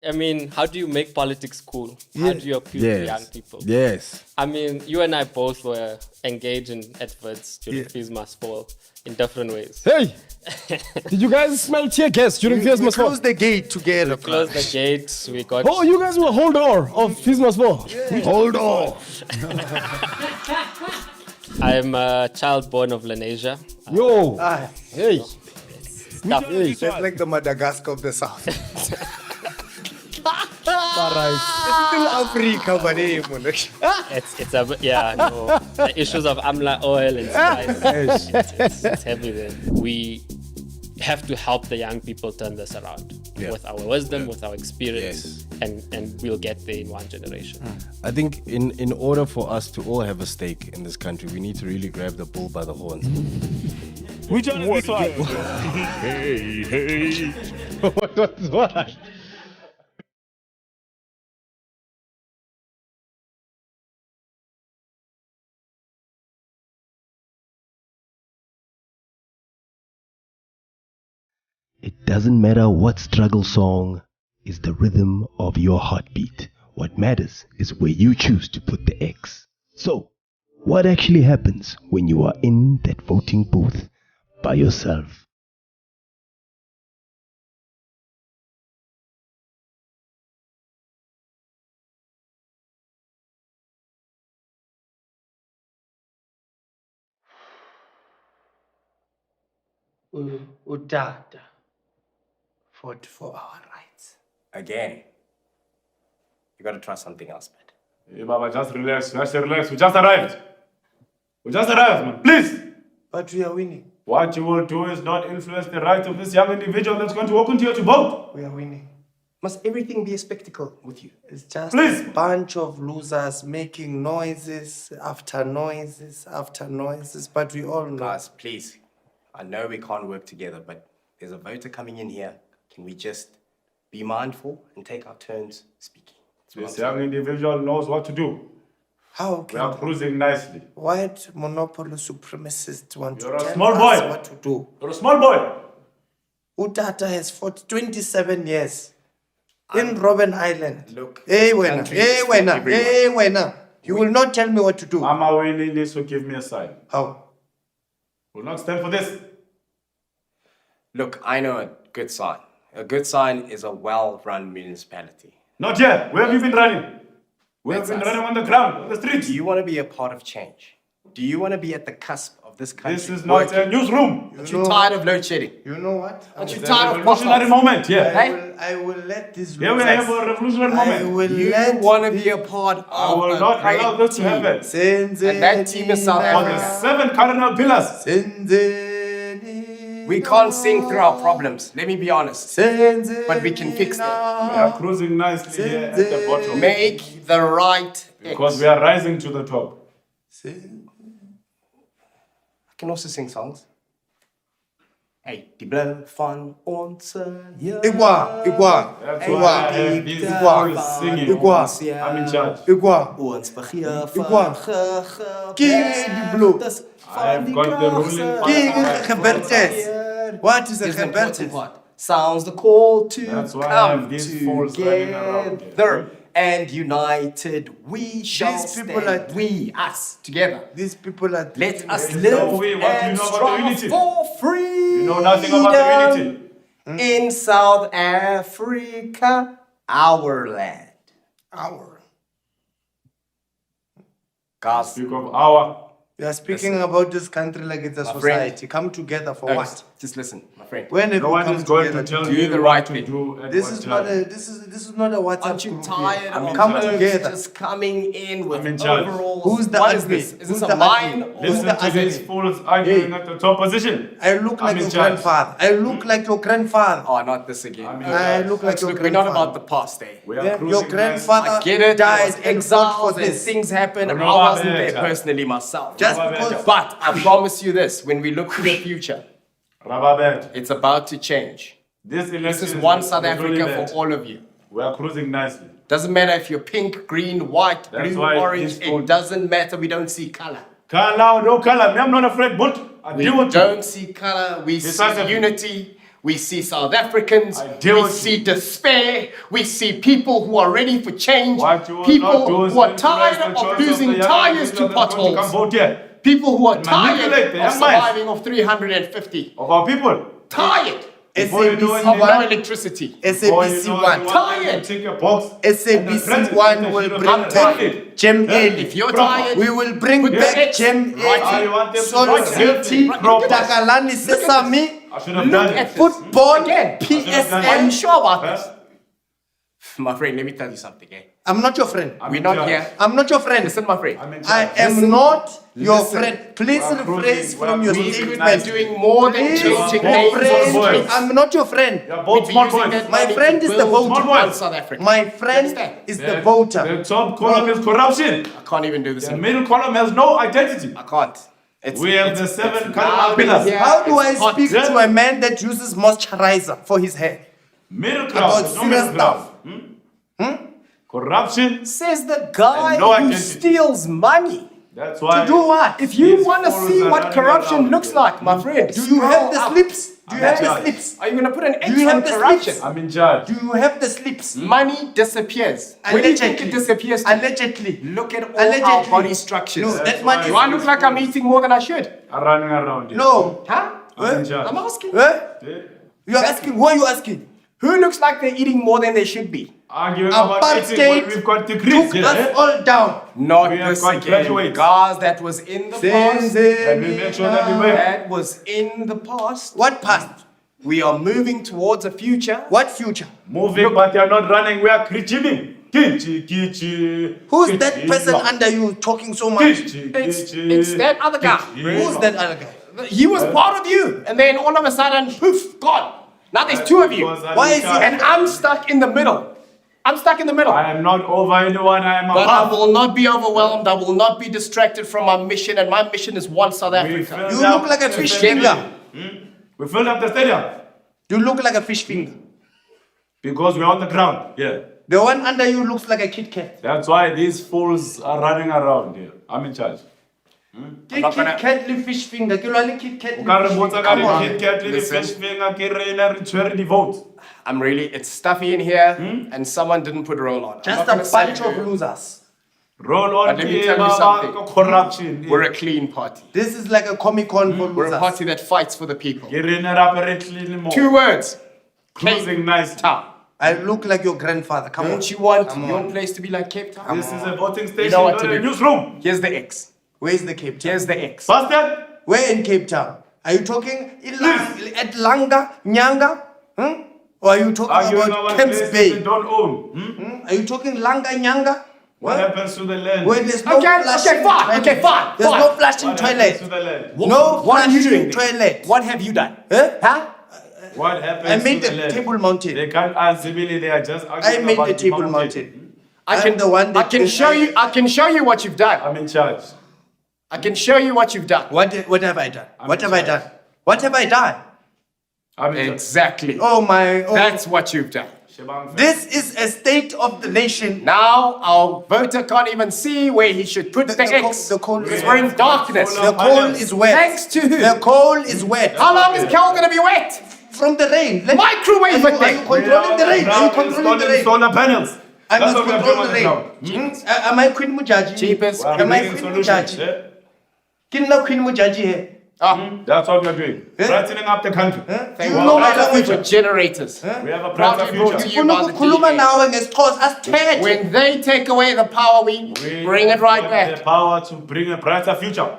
I mean, how do you make politics cool? How do you appeal to young people? Yes. I mean, you and I both were engaged in adverts during Fees Must Fall in different ways. Hey, did you guys smell tear gas during Fees Must Fall? Close the gate together. Closed the gates. We got. Oh, you guys were hold door of Fees Must Fall. Hold on. I'm a child born of Lenaisia. Yo, hey. Stuff. That's like the Madagascar of the South. It's still Africa, but hey, It's a yeah, no. The issues of amla oil and spice. It's heavy there. We have to help the young people turn this around with our wisdom, with our experience, and we'll get there in one generation. I think in order for us to all have a stake in this country, we need to really grab the bull by the horns. Which one is this one? Hey, hey. What? It doesn't matter what struggle song is the rhythm of your heartbeat. What matters is where you choose to put the X. So, what actually happens when you are in that voting booth by yourself? Utata fought for our rights. Again. You gotta try something else, man. Hey, Baba, just relax. Just relax. We just arrived. We just arrived, man. Please. But we are winning. What you will do is not influence the right of this young individual that's going to walk into here to vote. We are winning. Must everything be a spectacle with you? It's just Please. a bunch of losers making noises after noises after noises. But we all know. Guys, please. I know we can't work together, but there's a voter coming in here. Can we just be mindful and take our turns speaking? This young individual knows what to do. How We are can cruising nicely. white monopoly supremacists want You're to a tell small us boy. what to do? You're a small boy. Utata has fought 27 years in Robben Island. Look, Hey, this wena. country Hey, is for wena. everyone. Hey, wena. You will not tell me what to do. Mama Winnie needs to give me a sign. How? Will not stand for this. Look, I know a good sign. A good sign is a well-run municipality. Not yet. Where have you been running? We have That's been us. running on the ground, on the streets. Do you want to be a part of change? Do you want to be at the cusp of this country? This is not a newsroom. Aren't you tired of load shedding? You know what? Aren't you It's a tired of revolutionary potholes? moment, yeah. I will let this Here we have a revolutionary I moment. will You let want to be a part of I will a not great allow this to team. happen. And that team is South On the Africa. 7 cardinal pillars. We can't sing through our problems. Let me be honest. But we can fix them. We are cruising nicely here at the bottom. Make the right Because we are rising to the top. I can also sing songs. Hey, die blauw van onze jeugd. Igwa. That's why I have these people singing. I'm in charge. Ons vergeef Igwa. van King die blue. I have got the ruling King power. gebertes. What is a Here's the important gebertes? part. Sounds the call to That's why I have come these fools running around here. together. And united we shall These people stand. are- We, us, together. These people are. Let us There's live no way. What do you and know about the strive unity? for freedom. You know nothing about the unity. In South Africa, our land. Our. Guys, Speak of our. We are speaking about this country like it's a My society. Come together for what? just listen, my friend. When have No we one come is going to together? tell do me the what right to thing. do at This what is not time. this is not a WhatsApp Aren't you group tired here. of Come us together. just coming in with I'm in charge. overalls? Who's the What is ugly? this? Is Who's this the a mine? ugly? or- Listen the to these ugly? fools arguing at the top position. I look like I'm in your charge. grandfather. I look like your grandfather. Oh, not this again. I'm in I charge. look like your Look, we're not grandfather. about the past, eh? We are Yeah, cruising your nicely. grandfather I get it. died There was and fought exiles for and this. things happen. I Robert wasn't there Better. personally myself. Just Robert because. Better. But I promise you this: when we look to the future, Rababet. it's about to change. This This election is one is South really Africa bad. for all of you. We are cruising nicely. Doesn't matter if you're pink, green, white, That's blue, why orange. these people- It doesn't matter. We don't see color. Color, no color. Me, I'm not afraid, but I We deal with don't see color. We Besides see the- unity. We see South Africans. deal We with see despair. We see people who are ready for change. What you will not People do is who are influence tired the of choice of losing the young tires people to that are going to come potholes. vote here. People who are And tired manipulate the of young minds. surviving of 350. Of our people. Tired Before you do SABC anything, of no One, electricity. before you SABC know One, you want Tired. to take a box and SABC print it, One and will you bring don't back print it. Gem Yeah. Early. If you're Proper. tired, We will bring Put back the X Gem right Early. you want them to Sol do it. City, Proper. Takalani Sesame, I should have look done at it. football, Again, I'm PSL. sure about Huh? this. My friend, let me tell you something, eh? I'm not your friend. We're not here. I'm not your friend. Listen, my friend. I am not your Listen. friend. Please We're rephrase cruising. from your We're We cruising. could statement. be doing more than Please changing Small names refrain. on boys. streets. I'm not your friend. You're We'd both be small using boys. that My money friend to is the build voter. Small boys. on South Africa. My You friend understand? is the voter. The top column is corruption. I can't even do this The anymore. middle column has no identity. I can't. It's, We have it's- the seven it's cardinal loud in pillars. here. How do I It's hot. speak Yeah. to a man that uses moisturizer for his hair? Middle About ground. There's no serious middle ground. stuff. Corruption. Says the guy And no who identity. steals money. That's why. Do what? If you These want to fools see are what running corruption around looks here. like, my friend, Do you have the scroll up. slips? Do you I'm have the judge. slips? Are you going to put an X you have on the corruption? slips? I'm in charge. Do you have the slips? Money disappears. Where do you think it disappears to? Allegedly. Look at all Allegedly. our body structures. No, That's that money why- Do I look like I'm eating more than I should? I'm running around here. No. Huh? I'm in charge. I'm asking. Eh? Yeah. You are asking. Who are you asking? Who looks like they're eating more than they should be? Arguing about eating when we've got degrees took here. us eh? all down. Not We have this got again. graduates. Guys, that was in the past. And we make sure that we work. That was in the past. What past? We are moving towards a future. What future? Moving, but you're not running. We are creating. Kichi, kichi. Who's that person under you talking so much? It's that other guy. Who's that other guy? He was part of you. And then all of a sudden, poof, gone. Now there's two of you. Why is he- And I'm stuck in the middle. I'm stuck in the middle. I am not over anyone. I am But I above. will not be overwhelmed. I will not be distracted from my mission. And my mission is one South We Africa. filled You up look like a the fish stadium. finger. We filled up the stadium You look like a fish finger. because we're on the ground. Yeah. The one under you looks like a Kit Kat. That's why these fools are running around here. I'm in charge. Kit not gonna- Kat le fish finger. Ke lo le Kit Kat le O ka re fish botsa finger. ka Come re on. Kit Kat le Listen. fish finger ke re ena re tshwere di-vote. I'm really, it's stuffy in here. And someone didn't put roll on. I'm Just not a gonna say bunch who. of losers. Roll on But let me ke tell you ba- something. ba- corruption. We're a clean party. This is like a Comic-Con for We're a losers. party that fights for the people. Ke re ena re apere clean mo. 2 words. Cruising nice. Town. I look like your grandfather. Come on. Don't you want Come your on. place to be like Cape Town? This is a voting station, You know what not to a do. newsroom. Here's the X. Where's the Cape Town? Here's the X. Bastard. Where in Cape Town? Are you talking at Langa, Nyanga? Or are you talking Arguing about about Camps places they Bay? don't own. Are you talking Langa, Nyanga? What Huh? happens to the land? Where there's no Okay, flushing fine. toilet. Okay, fine. There's fine. no flushing What happens to toilet. the land? No What are you doing flushing there? toilet. What have you done? Huh? What happens I made to the the land? table mountain. They can't answer me. They are just I arguing made about the table mountain. mountain. I I'm can the one that I can show you. I can show you what you've done. I'm in charge. I can show you what you've done. What have I done? What have I in done? What have I done? I'm in charge. Exactly. Oh my! Oh. That's what you've done. Shebang This is a state of the nation. Now our voter can't even see where he should put the, X. the coal because is we're in wet. darkness. The coal is wet. Thanks to who? The coal is wet. How long is coal gonna be wet? From the rain. Microwave Are it you then. controlling the rain? Are you Now controlling the installing rain? solar panels. I That's must what we are control doing the on rain. the ground. Am I Queen Mujaji? Cheapest. We are Am I bringing Queen solutions. Mujaji? eh? Kinna Queen Mujaji here. That's what we are doing. Brightening up the country. Do Thank you God. know my Brighter language? future generators. We have a Proudly brighter brought to future. you by the Ukukhuluma DA. nawe ngesixhosa asithethe. When they take away the power, we We bring it right have back. the power to bring a brighter future.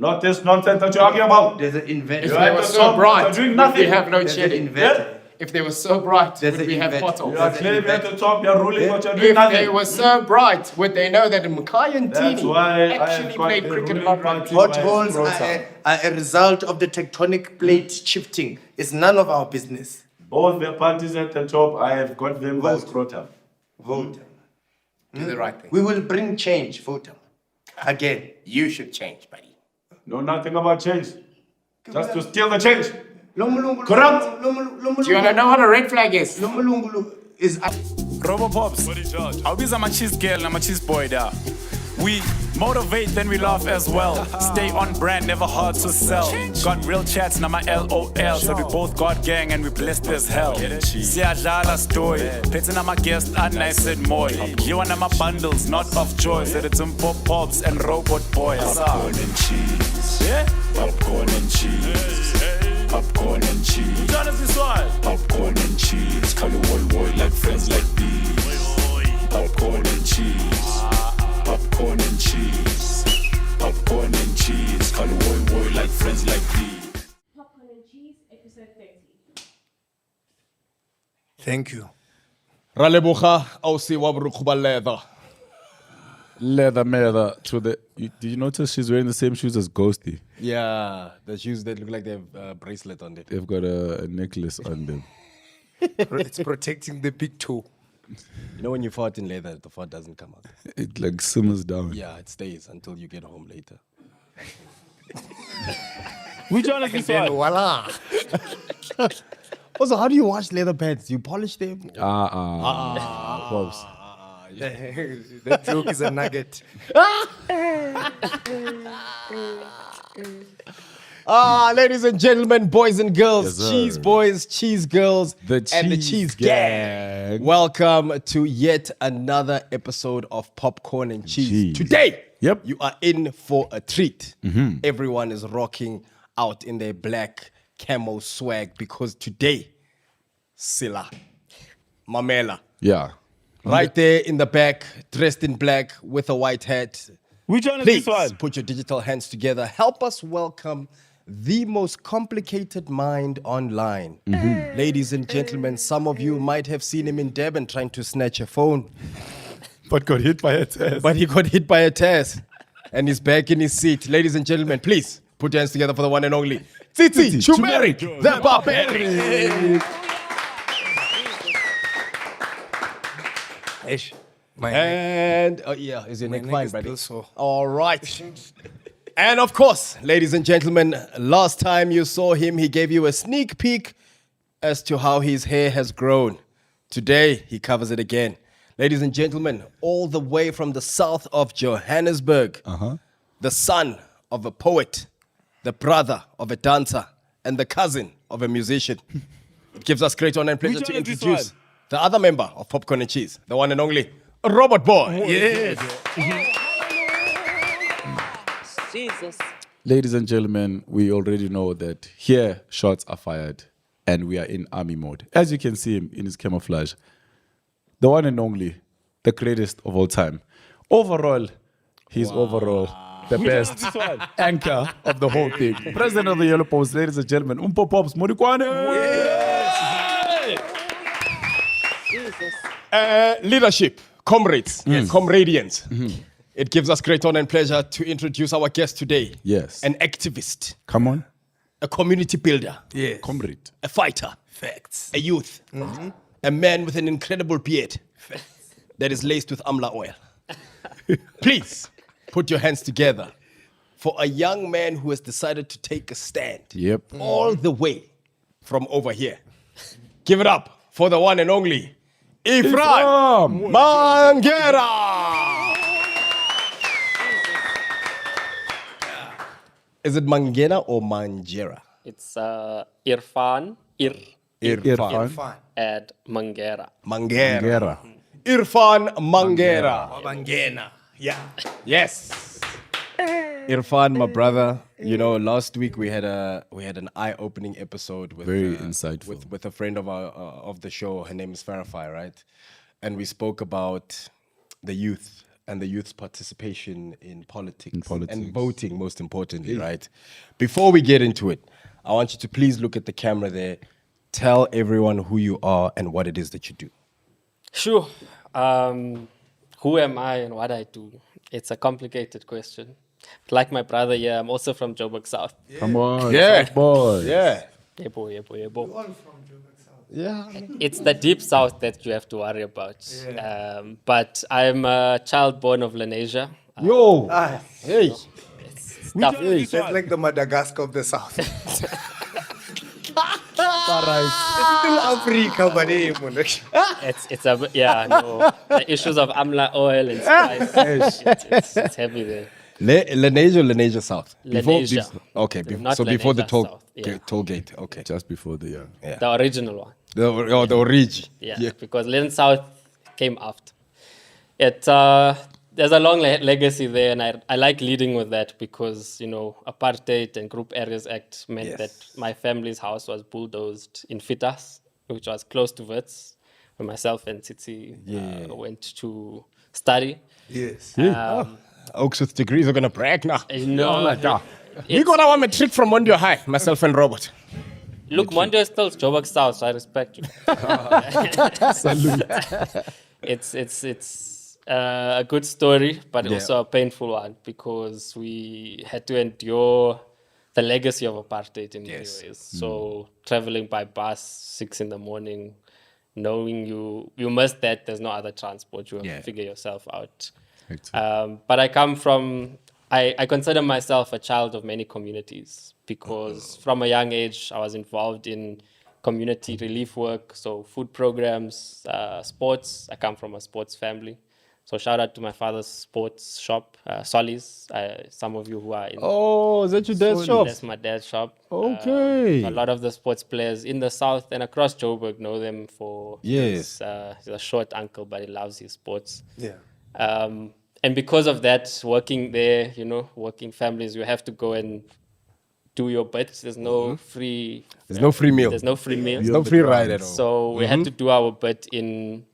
Not this nonsense that you're arguing about. There's an If inventor. they were so bright, You're doing would nothing. we have no There's an shedding? inventor. If they were so bright, There's would an we have inventor. potholes? You are claiming at the top, you're ruling, but you're doing If they nothing. were so bright, would they know that Mkai and That's Tini why I actually have got played the cricket ruling not right rugby? to- Potholes Rotor. are a result of the tectonic plate shifting. It's none of our business. Both the parties at the top, I have got them by scrotum. Vote. Do the right thing. We will bring change. Vote. Again. You should change, buddy. Know nothing about change. Just to steal the change. Lomulungu- Corrupt. Lomulungu- Do you wanna know what a red flag is? Lomulungu is Robo Pops, awubiza ama-cheese girl nama-cheese boy da. We Motivate, then we laugh as well. Stay on brand, never hard to sell. Got real chats, now my LOL. So we both got gang and we blessed as hell. Siyadlala story. Petting on my guest, and nice and more. You and my bundles, not of choice. It's some pop pops and robot boys. Popcorn and cheese. Yeah? Popcorn and cheese. Popcorn and cheese. Popcorn and cheese. Call you boy like friends like these. Popcorn and cheese. Popcorn and cheese. Popcorn and cheese. Call you boy like friends like these. Popcorn and Cheese, episode 30. Thank you. Ralebucha, Ausi Wabrukuba leather. Leather to the. Did you notice she's wearing the same shoes as Ghosty? Yeah, the shoes that look like they have a bracelet on them. They've got a necklace on them. It's protecting the big toe. You know when you fart in leather, the fart doesn't come out. It like simmers down. Yeah, it stays until you get home later. Which one is this one? Voila. Also, how do you wash leather pads? You polish them? Pops. That joke is a nugget. Ladies and gentlemen, boys and girls, Yes, sir. cheese boys, cheese girls, and the Cheese cheese gang. Welcome to yet another episode of Popcorn and Cheese. Cheese. Today, Yep. you are in for a treat. Everyone is rocking out in their black camo swag because today, Sila, Mamela, Yeah. right there in the back, dressed in black with a white hat. Which one is Please this one? put your digital hands together. Help us welcome the most complicated mind online. Ladies and gentlemen, some of you might have seen him in Durban trying to snatch a phone, But got hit by a test. but he got hit by a test and he's back in his seat. Ladies and gentlemen, please put your hands together for the one and only Titi Turmeric, the barbarian. Ish. My And yeah, is your neck neck fine, is buddy? still sore. All right. And of course, ladies and gentlemen, last time you saw him, he gave you a sneak peek as to how his hair has grown. Today, he covers it again. Ladies and gentlemen, all the way from the south of Johannesburg, the son of a poet, the brother of a dancer, and the cousin of a musician. It gives us great honor and pleasure Which to one is this introduce the other member of Popcorn and Cheese, the one and only Robot Boy. Yes. Jesus. Ladies and gentlemen, we already know that here shots are fired and we are in army mode. As you can see him in his camouflage, the one and only, the greatest of all time. Overall, he's overall the best anchor of the whole thing. President of the Yellow Post, ladies and gentlemen, Umpo Pops Morikwane. Leadership, comrades, comradians. It gives us great honor and pleasure to introduce our guest today. Yes. An activist, Come on, a community builder, Yes. comrade. a fighter, Facts. a youth, a man with an incredible beard that is laced with amla oil. Please put your hands together for a young man who has decided to take a stand Yep. all the way from over here. Give it up for the one and only Irfaan Mangera. Is it Mangera or Mangera? It's Irfaan, Irfaan. Fine. and Mangera. Mangera. Mangera. Irfaan Mangera. Mangena. Yeah. Yes. Irfaan, my brother. You know, last week we had an eye-opening episode with Very insightful. with a friend of our of the show. Her name is Farafai, right? And we spoke about the youth and the youth's participation in politics, and voting, most importantly, right? Before we get into it, I want you to please look at the camera there. Tell everyone who you are and what it is that you do. Sure. Who am I and what I do? It's a complicated question. Like my brother here, I'm also from Joburg South. Come on. Yeah. South boy. Yeah. Yebo, yebo, yebo. All from Joburg South. Yeah. It's the deep south that you have to worry about. But I'm a child born of Lenaisia. Yo. Ah, Hey. Stuff. that's like the Madagascar of the South. Still Africa, but hey, the issues of amla oil and spice. It's heavy there. Lenaisia South. Lenaisia. Okay, Not so before the Lenaisia South, toll gate. Okay. Just before the The original one. The origin. Yeah, because Len South came after. There's a long legacy there, and I like leading with that because, Apartheid and Group Areas Act meant that my family's house was bulldozed in Fitas, which was close to Wits, where myself and Titi went to study. Yes. Oaks with degrees are going to brag now. No, We got our matric from Mondio High, myself and Robert. look, Monday is still Joburg South, so I respect you. It's a good story, but also a painful one because we had to endure the legacy of apartheid in many ways. So traveling by bus 6 a.m, knowing you missed that there's no other transport, you have to figure yourself out. But I consider myself a child of many communities because from a young age I was involved in community relief work, so food programs, sports. I come from a sports family. So shout out to my father's sports shop, Solly's. Some of you who are in... Oh, is that your dad's shop? That's my dad's shop. Okay. A lot of the sports players in the South and across Joburg know them for... Yes. He's a short uncle, but he loves his sports. Yeah. And because of that, working there, working families, you have to go and do your bit. There's no free... There's no free meal. There's no free meal. There's no free ride at all. So we had to do our bit in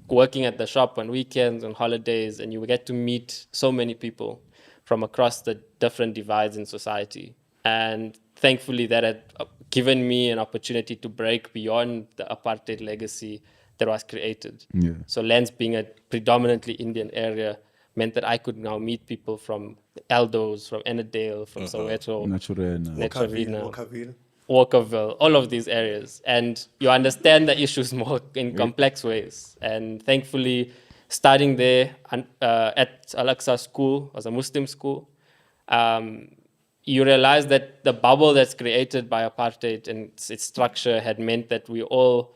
working at the shop on weekends, on holidays, and you get to meet so many people from across the different divides in society. And thankfully that had given me an opportunity to break beyond the apartheid legacy that was created. So Lens being a predominantly Indian area meant that I could now meet people from Eldos, from Ennerdale, from Soweto, Walkerville. Walkerville, all of these areas. And you understand the issues more in complex ways. And thankfully, starting there at Al-Aqsa School, was a Muslim school, you realize that the bubble that's created by apartheid and its structure had meant that we all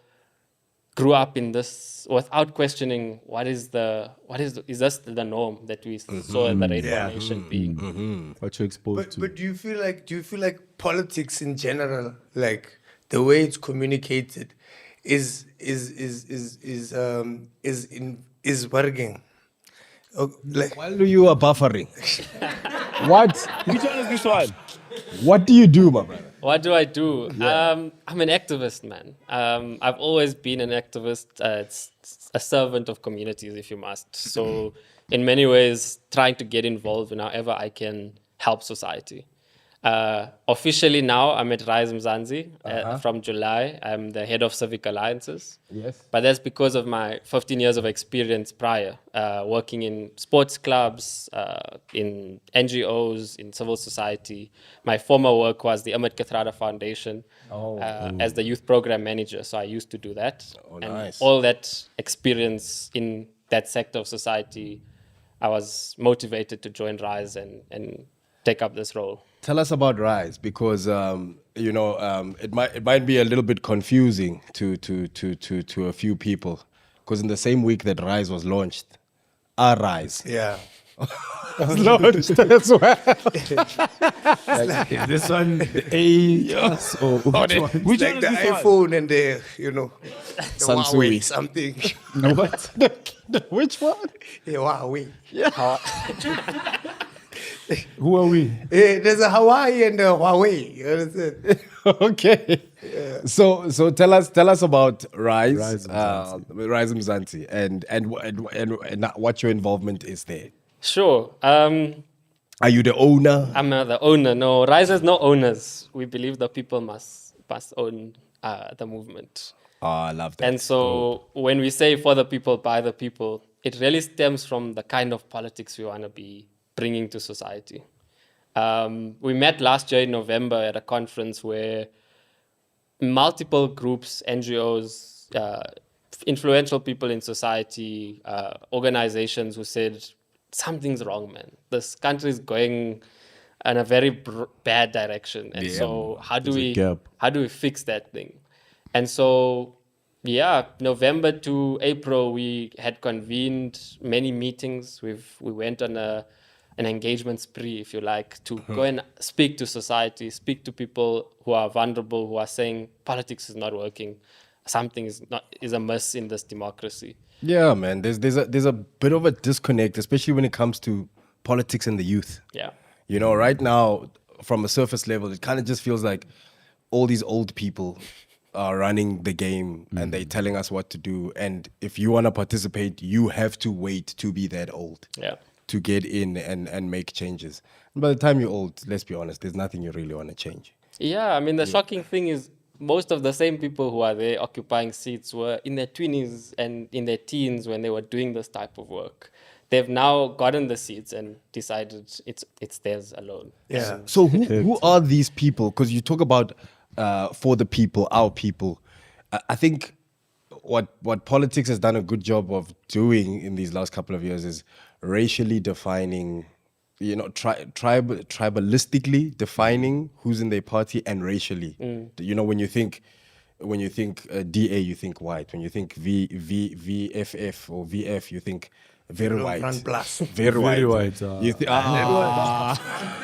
grew up in this without questioning is this the norm that we saw the Rainbow Nation being. What you exposed to. But do you feel like politics in general, like the way it's communicated, is working? While you are buffering, what? Which one is this one? What do you do, my brother? What do I do? I'm an activist, man. I've always been an activist, a servant of communities, if you must. So in many ways, trying to get involved in however I can help society. Officially now, I'm at Rise Mzansi from July. I'm the head of civic alliances. Yes. But that's because of my 15 years of experience prior, working in sports clubs, in NGOs, in civil society. My former work was the Ahmed Kathrada Foundation as the youth program manager. So I used to do that. Oh, and nice. all that experience in that sector of society, I was motivated to join Rise and take up this role. Tell us about Rise, because it might be a little bit confusing to a few people, because in the same week that Rise was launched, our Rise was launched as well. Is this one the or which one? Which like the iPhone and the the Samsung. Huawei something. No, what? Which one? Yeah, Huawei. Who are we? There's a Hawaii and a Huawei. You understand? Okay. So tell us about Rise, Rise Mzansi, and what your involvement is there. Sure. Are you the owner? I'm the owner. No, Rise has no owners. We believe the people must own the movement. Oh, I love that. And so when we say for the people, by the people, it really stems from the kind of politics we want to be bringing to society. We met last year in November at a conference where multiple groups, NGOs, influential people in society, organizations who said, something's wrong, man. This country is going in a very bad direction. And so how do we fix that thing? And so, November to April, we had convened many meetings. We went on an engagement spree, if you like, to go and speak to society, speak to people who are vulnerable, who are saying politics is not working, something is amiss in this democracy. Yeah, man. There's a bit of a disconnect, especially when it comes to politics and the youth. Yeah. You know, right now, from a surface level, it kind of just feels like all these old people are running the game and they're telling us what to do. And if you want to participate, you have to wait to be that old to get in and make changes. And by the time you're old, let's be honest, there's nothing you really want to change. Yeah, I mean, the shocking thing is most of the same people who are there occupying seats were in their 20s and in their teens when they were doing this type of work. They've now gotten the seats and decided it's theirs alone. Yeah. So who are these people? Because you talk about for the people, our people. I think what politics has done a good job of doing in these last couple of years is racially defining, tribalistically defining who's in their party and racially. You know, when you think DA, you think white. When you think VFF or VF, you think very white. Plus. Very white. You think,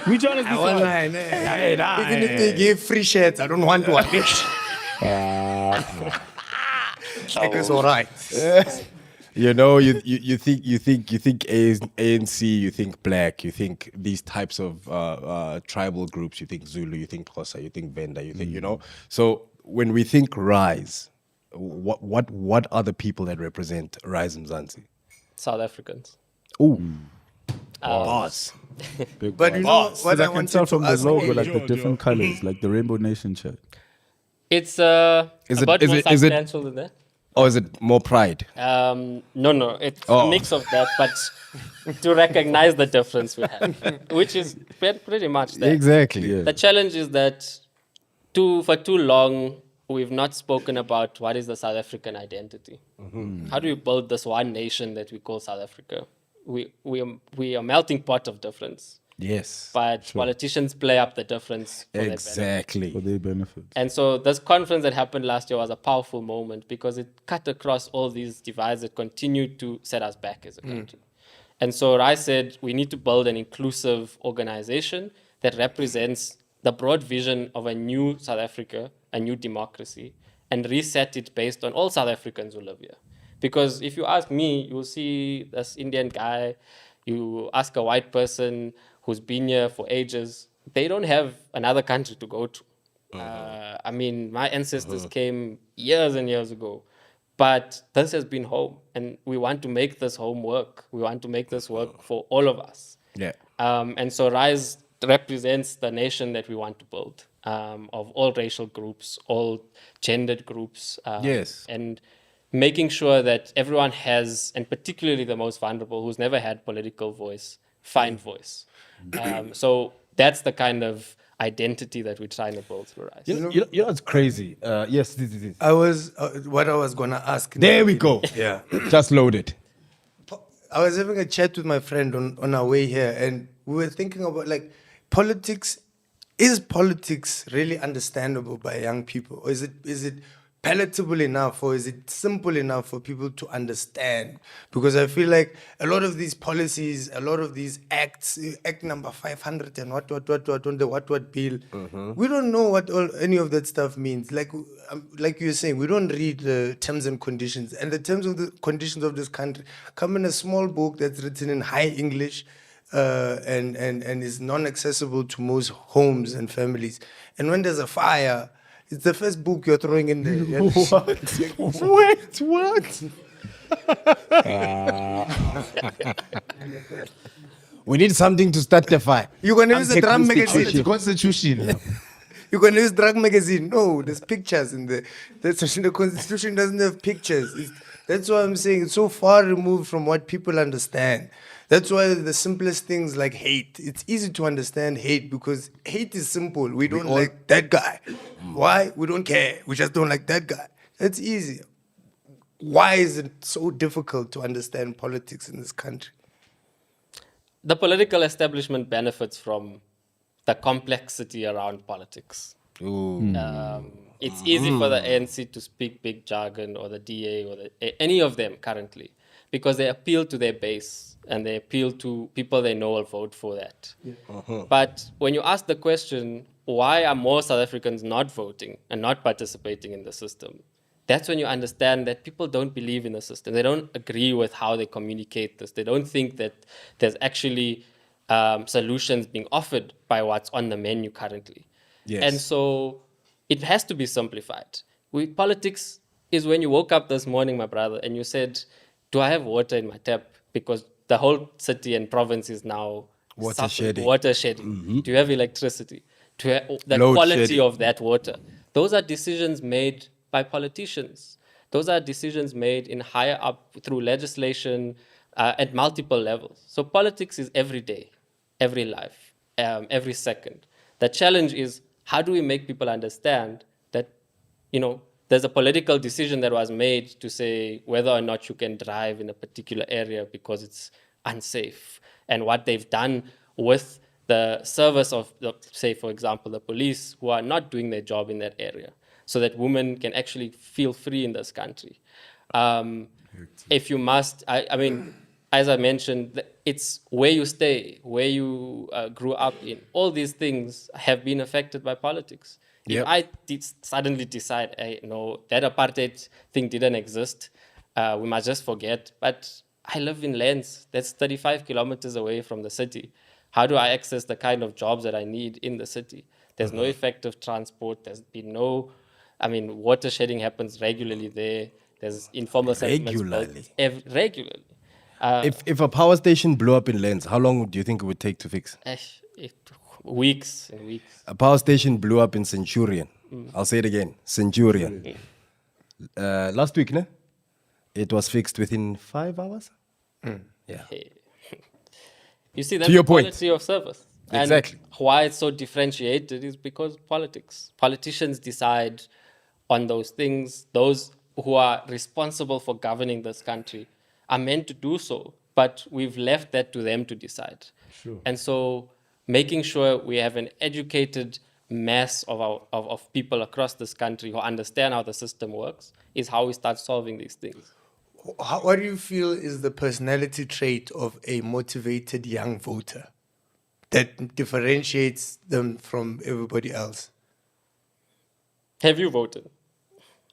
Which one is this one? Even if they give free shirts, I don't want one. Like it's all right. you know, you think ANC, you think black, you think these types of tribal groups, you think Zulu, you think Xhosa, you think Venda, you think, you know. So when we think Rise, what are the people that represent Rise Mzansi? South Africans. Ooh. Boss. But you know what I can wanted tell to from the ask logo, again, like the different colors, like the Rainbow Nation shirt. It's a lot more substantial than that. Or is it more pride? No, it's a mix of that, but to recognize the difference we have, which is pretty much that. Exactly. Yeah. The challenge is that for too long, we've not spoken about what is the South African identity. How do we build this one nation that we call South Africa? We are a melting pot of difference. Yes. But politicians play up the difference for exactly for their benefit. And so this conference that happened last year was a powerful moment because it cut across all these divides that continue to set us back as a country. And so I said we need to build an inclusive organization that represents the broad vision of a new South Africa, a new democracy, and reset it based on all South Africans who live here. Because if you ask me, you'll see this Indian guy, you ask a white person who's been here for ages, they don't have another country to go to. I mean, my ancestors came years and years ago, but this has been home, and we want to make this home work. We want to make this work for all of us. Yeah. And so Rise represents the nation that we want to build, of all racial groups, all gendered groups. Yes. And making sure that everyone has, and particularly the most vulnerable, who's never had political voice, find voice. So that's the kind of identity that we're trying to build through Rise. You know it's crazy. Yes, this. What I was gonna ask. There we go. Yeah. Just loaded. I was having a chat with my friend on our way here, and we were thinking about politics. Is politics really understandable by young people, or is it palatable enough, or is it simple enough for people to understand? Because I feel like a lot of these policies, a lot of these acts, Act number 500 and what on the what bill, we don't know what any of that stuff means. Like you were saying, we don't read the terms and conditions, and the terms of the conditions of this country come in a small book that's written in high English. And is non-accessible to most homes and families. And when there's a fire, it's the first book you're throwing in there. What? We need something to start the fire. You're going to use the drum magazine. It's constitution. You're going to use drug magazine. No, there's pictures in there. The Constitution doesn't have pictures. That's why I'm saying it's so far removed from what people understand. That's why the simplest things like hate, it's easy to understand hate because hate is simple. We don't like that guy. Why? We don't care. We just don't like that guy. That's easy. Why is it so difficult to understand politics in this country? The political establishment benefits from the complexity around politics. It's easy for the ANC to speak big jargon, or the DA, or any of them currently, because they appeal to their base and they appeal to people they know will vote for that. But when you ask the question, why are more South Africans not voting and not participating in the system? That's when you understand that people don't believe in the system. They don't agree with how they communicate this. They don't think that there's actually solutions being offered by what's on the menu currently. Yes. And so it has to be simplified. Politics is when you woke up this morning, my brother, and you said, do I have water in my tap? Because the whole city and province is now Water shedding. Do you have electricity? The Load quality shedding. of that water. Those are decisions made by politicians. Those are decisions made in higher up through legislation at multiple levels. So politics is every day, every life, every second. The challenge is, how do we make people understand that, there's a political decision that was made to say whether or not you can drive in a particular area because it's unsafe, and what they've done with the service of, say, for example, the police, who are not doing their job in that area, so that women can actually feel free in this country. If you must, I mean, as I mentioned, it's where you stay, where you grew up in. All these things have been affected by politics. Yep. If I suddenly decide, hey, no, that apartheid thing didn't exist, we must just forget. But I live in Lens, that's 35 kilometers away from the city. How do I access the kind of jobs that I need in the city? There's no effective transport. There's been no, water shedding happens regularly there. There's informal settlements built regularly. If a power station blew up in Lens, how long do you think it would take to fix? Weeks and weeks. A power station blew up in Centurion. I'll say it again, Centurion. Last week, ne? It was fixed within 5 hours. Yeah. You see, that's To your the point. quality of service. Exactly. And why it's so differentiated is because politicians decide on those things. Those who are responsible for governing this country are meant to do so, but we've left that to them to decide. Sure. And so making sure we have an educated mass of people across this country who understand how the system works is how we start solving these things. What do you feel is the personality trait of a motivated young voter that differentiates them from everybody else? Have you voted?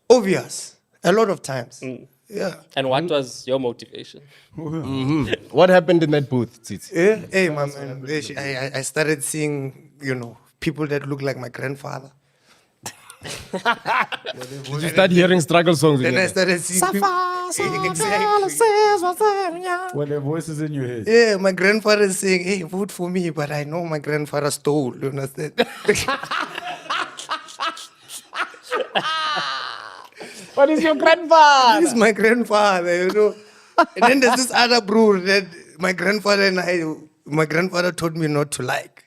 Obvious. A lot of times. Yeah. And what was your motivation? What happened in that booth, Tsitsi? Yeah. Hey, man, I started seeing, people that look like my grandfather. Did you start hearing struggle songs? Then I started seeing exactly. When their voices in your head. Yeah, my grandfather is saying, hey, vote for me, but I know my grandfather stole. You understand? What is your grandfather? He's my grandfather, And then there's this other bro that my grandfather told me not to like.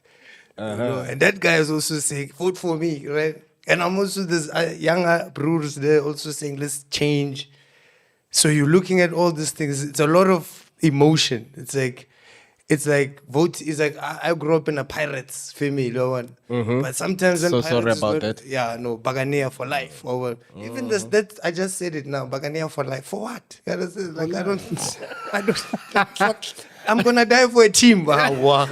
And that guy is also saying, vote for me, right? And I'm also, there's younger brothers there also saying, let's change. So you're looking at all these things. It's a lot of emotion. It's like vote. It's like I grew up in a pirates family, but sometimes when So pirates sorry is about not- that. Yeah, no, Bagania for life. Or even this, that I just said it now. Bagania for life. For what? You understand? Like I don't. I'm gonna die for a team. Wow.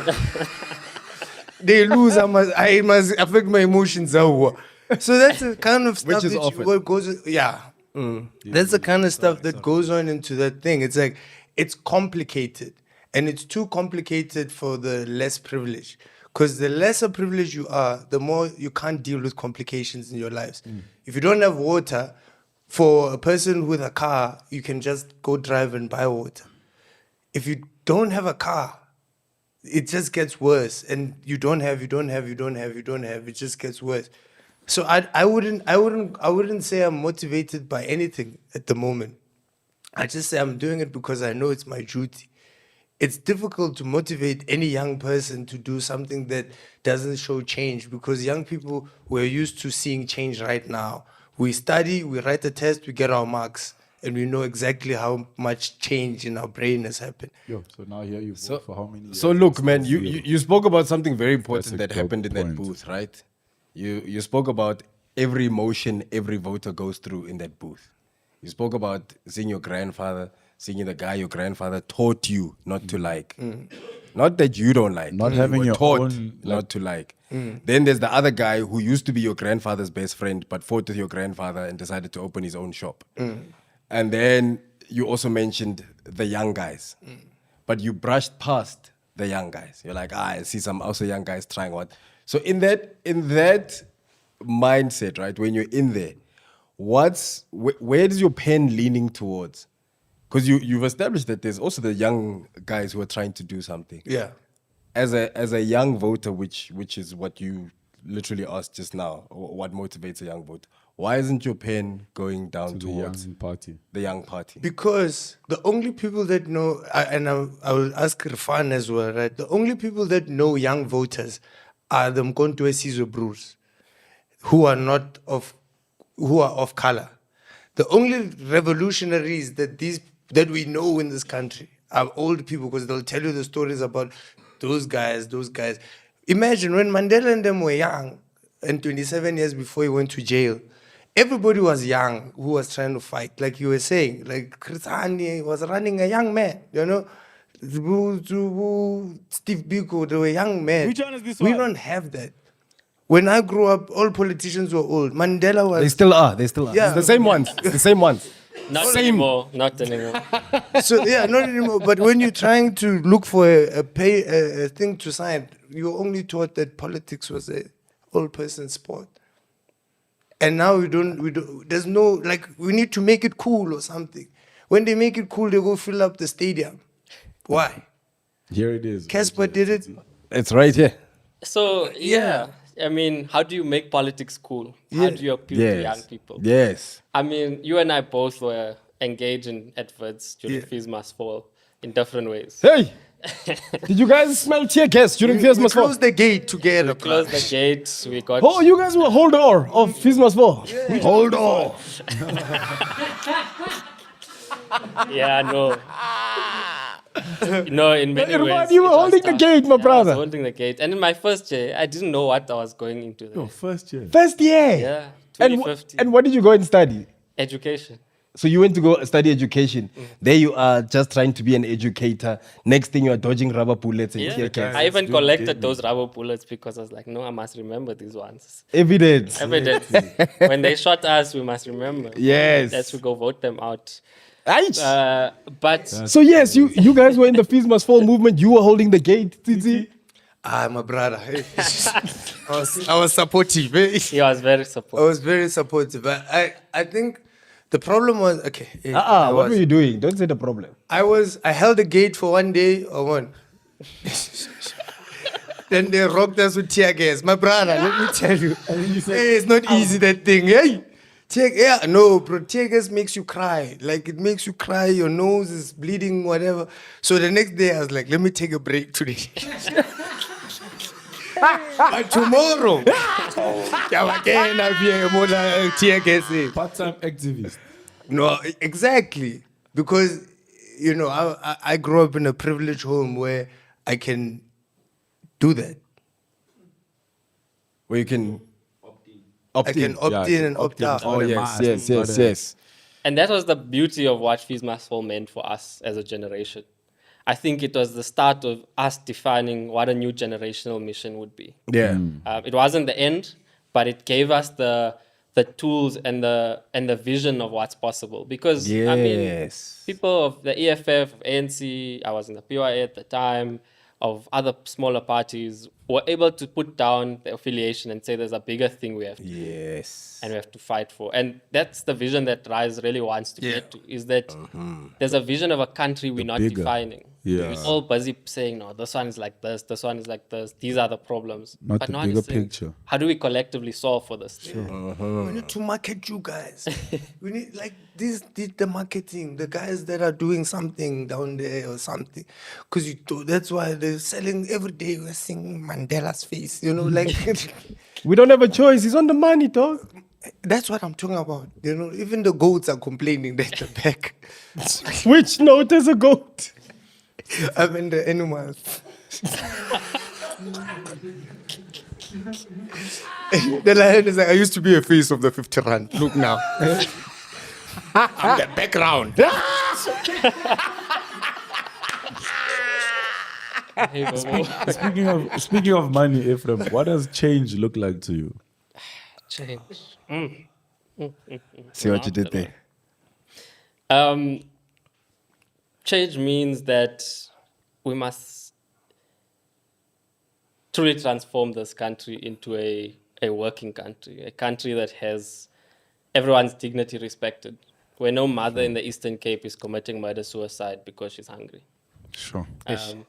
They lose. I must affect my emotions. So that's the kind of stuff Which is that often. what goes. Yeah. That's the kind of stuff that goes on into that thing. It's like, it's complicated. And it's too complicated for the less privileged. Because the lesser privileged you are, the more you can't deal with complications in your lives. If you don't have water, for a person with a car, you can just go drive and buy water. If you don't have a car, it just gets worse. And you don't have, it just gets worse. So I wouldn't say I'm motivated by anything at the moment. I just say I'm doing it because I know it's my duty. It's difficult to motivate any young person to do something that doesn't show change, because young people, we're used to seeing change right now. We study, we write a test, we get our marks, and we know exactly how much change in our brain has happened. So now here you vote for how many years? So look, man, you spoke about something very That's important a that good happened in that point. booth, right? You spoke about every emotion every voter goes through in that booth. You spoke about seeing your grandfather, seeing the guy your grandfather taught you not to like. Not that you don't like. Not you having were your taught own, not to like. Then there's the other guy who used to be your grandfather's best friend, but fought with your grandfather and decided to open his own shop. And then you also mentioned the young guys, but you brushed past the young guys. You're like, I see some also young guys trying what. So in that mindset, right, when you're in there, where is your pen leaning towards? Because you've established that there's also the young guys who are trying to do something. Yeah. As a young voter, which is what you literally asked just now, what motivates a young voter? Why isn't your pen going down towards the young party? Because the only people that know, and I will ask Irfaan as well, right? The only people that know young voters are the Mkonto Sizwe Brews, who are of color. The only revolutionaries that we know in this country are old people, because they'll tell you the stories about those guys. Imagine when Mandela and them were young, and 27 years before he went to jail, everybody was young who was trying to fight. Like you were saying, like Chris Hani was running a young man, you know. Steve Biko, they were young men. Which one is this We one? don't have that. When I grew up, all politicians were old. Mandela was... They still are. Yeah. It's the same ones. Not anymore. Not anymore. So yeah, not anymore. But when you're trying to look for a thing to sign, you're only taught that politics was a old person's sport. And now we don't. There's no, like, we need to make it cool or something. When they make it cool, they go fill up the stadium. Why? Here it is. Casper did it. It's right here. So yeah. I mean, how do you make politics cool? How do you appeal to young people? Yes. I mean, you and I both were engaged in adverts during Fees Must Fall in different ways. Hey! Did you guys smell tear gas during Fees Must Fall? Close the gate together. Closed the gates. We got. Oh, you guys were hold door of Fees Must Fall. Hold door. Yeah, no. No, in many ways. You were it was holding the tough. gate, my Yeah, I brother. was holding the gate. And in my first year, I didn't know what I was going into. There. First year. First year. Yeah, And 2015. and what did you go and study? Education. So you went to go study education. There you are, just trying to be an educator. Next thing you are dodging rubber bullets and tear gas. I even collected those rubber bullets because I was like, no, I must remember these ones. Evidence. When they shot us, we must remember. Yes. Let's go vote them out. But so yes, you guys were in the Fees Must Fall movement. You were holding the gate, Titi. My brother. I was supportive. He was very supportive. I was very supportive. But I think the problem was, okay. What were you doing? Don't say the problem. I held the gate for one day or one. Then they rocked us with tear gas. My brother, let me tell you. Hey, it's not easy, that thing. Hey, no, bro. Tear gas makes you cry. Like, it makes you cry. Your nose is bleeding, whatever. So the next day, I was like, let me take a break today. But tomorrow, again, I'll be a tear gas. Part-time activist. No, exactly. Because, you know, I grew up in a privileged home where I can do that. Where you can I can opt in and opt out. Oh, yes. And that was the beauty of what Fees Must Fall meant for us as a generation. I think it was the start of us defining what a new generational mission would be. Yeah. It wasn't the end, but it gave us the tools and the vision of what's possible. Because I mean, people of the EFF, of ANC, I was in the PYA at the time, of other smaller parties, were able to put down the affiliation and say there's a bigger thing we have to do. And we have to fight for. And that's the vision that Rise really wants to get to, is that there's a vision of a country we're not defining. We're all busy saying, no, this one is like this one is like this, these are the problems. Not but the no one bigger is saying, picture. how do we collectively solve for this thing? We need to market you guys. We need, like, the marketing, the guys that are doing something down there or something. Because that's why they're selling every day. We're seeing Mandela's face, you know, like. We don't have a choice. He's on the money, dog. That's what I'm talking about. You know, even the goats are complaining that the back. Which note is a goat? I mean, the animals. The lion is like, I used to be a face of the 50 rand. Look now. I'm the background. Speaking of money, Ephraim, what does change look like to you? Change. See what you did there? Change means that we must truly transform this country into a working country, a country that has everyone's dignity respected, where no mother in the Eastern Cape is committing murder-suicide because she's hungry. Sure.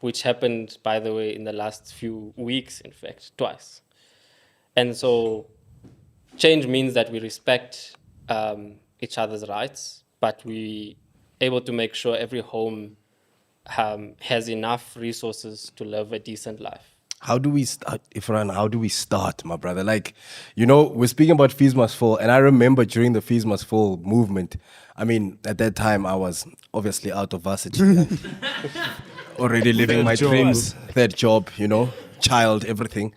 Which happened, by the way, in the last few weeks, in fact, twice. And so change means that we respect each other's rights, but we able to make sure every home has enough resources to live a decent life. How do we start, Irfaan? How do we start, my brother? Like, you know, we're speaking about Fees Must Fall, and I remember during the Fees Must Fall movement, I mean, at that time, I was obviously out of varsity, already living my dreams, third job, you know, child, everything.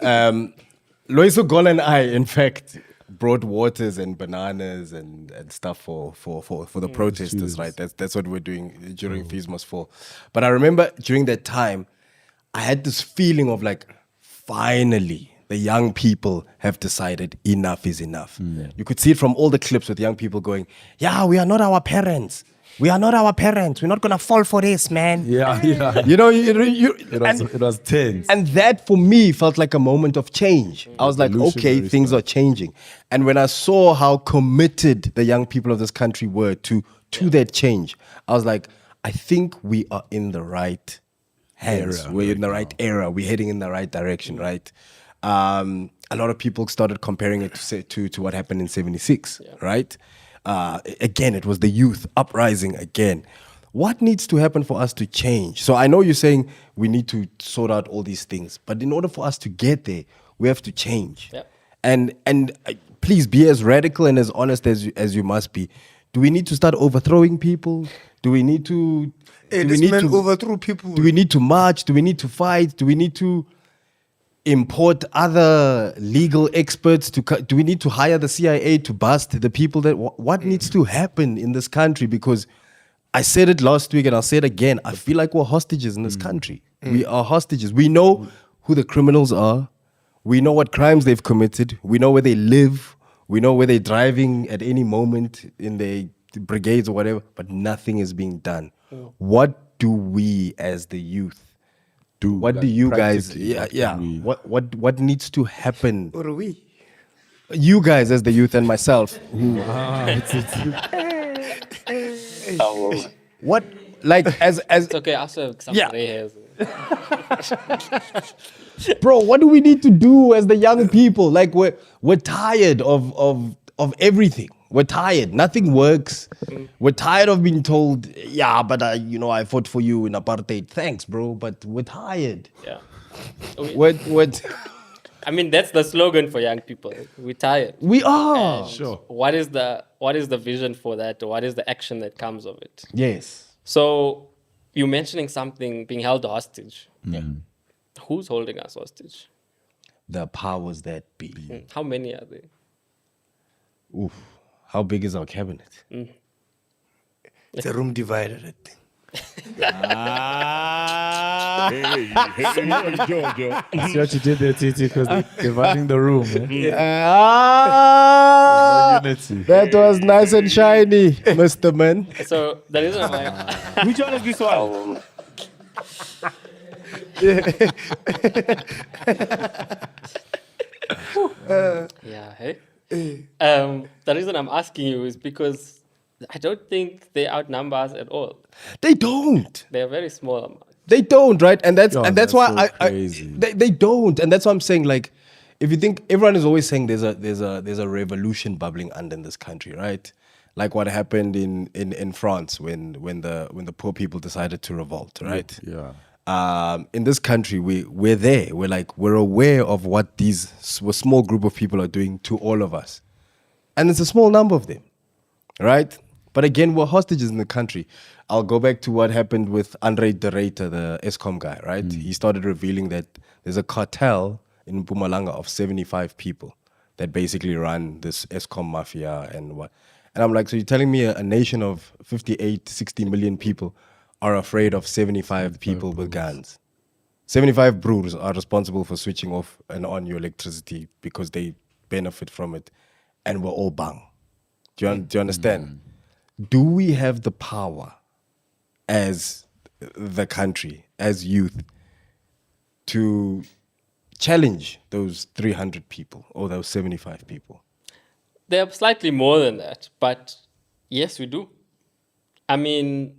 Loiso Gol and I, in fact, brought waters and bananas and stuff for the protesters, right? That's what we're doing during Fees Must Fall. But I remember during that time, I had this feeling of like, finally, the young people have decided enough is enough. You could see it from all the clips with young people going, yeah, we are not our parents. We are not our parents. We're not going to fall for this, man. Yeah. You know, It was tense. and that for me felt like a moment of change. I was like, okay, things are changing. And when I saw how committed the young people of this country were to that change, I was like, I think we are in the right hands. We're in the right era. We're heading in the right direction, right? A lot of people started comparing it to what happened in 76, right? Again, it was the youth uprising again. What needs to happen for us to change? So I know you're saying we need to sort out all these things, but in order for us to get there, we have to change. Yep. And please be as radical and as honest as you must be. Do we need to start overthrowing people? Do we need to? Overthrew people. Do we need to march? Do we need to fight? Do we need to import other legal experts? Do we need to hire the CIA to bust the people? What needs to happen in this country? Because I said it last week and I'll say it again. I feel like we're hostages in this country. We are hostages. We know who the criminals are. We know what crimes they've committed. We know where they live. We know where they're driving at any moment in the brigades or whatever, but nothing is being done. What do we as the youth do? What do you guys? What needs to happen? Or we? You guys as the youth and myself. What like as It's okay, also some gray hairs. bro, what do we need to do as the young people? Like we're tired of everything. We're tired. Nothing works. We're tired of being told, yeah, but I fought for you in apartheid. Thanks, bro, but we're tired. Yeah. I mean, that's the slogan for young people. We're tired. We are. And sure. What is the vision for that? Or what is the action that comes of it? Yes. So you're mentioning something being held hostage. Yeah. Who's holding us hostage? The powers that be. How many are there? Oof. How big is our cabinet? It's a room divided, I think. See what you did there, Titi, because they're dividing the room. Unity. That was nice and shiny, Mr. Man. So the reason why Which one is this one? hey. The reason I'm asking you is because I don't think they outnumber us at all. They don't. They're very small. They don't, right? And that's why so crazy. They don't, and that's why I'm saying, like, if you think everyone is always saying there's a revolution bubbling under in this country, right? Like what happened in France when the poor people decided to revolt, right? Yeah. In this country, we're there. We're aware of what these small group of people are doing to all of us, and it's a small number of them, right? But again, we're hostages in the country. I'll go back to what happened with Andre de Ruyter, the ESCOM guy, right? He started revealing that there's a cartel in Mpumalanga of 75 people that basically run this Eskom mafia and what. And I'm like, so you're telling me a nation of 58, 60 million people are afraid of 75 people with guns? 75 brews are responsible for switching off and on your electricity because they benefit from it, and we're all bang. Do you understand? Do we have the power as the country, as youth, to challenge those 300 people or those 75 people? They're slightly more than that, but yes, we do. I mean,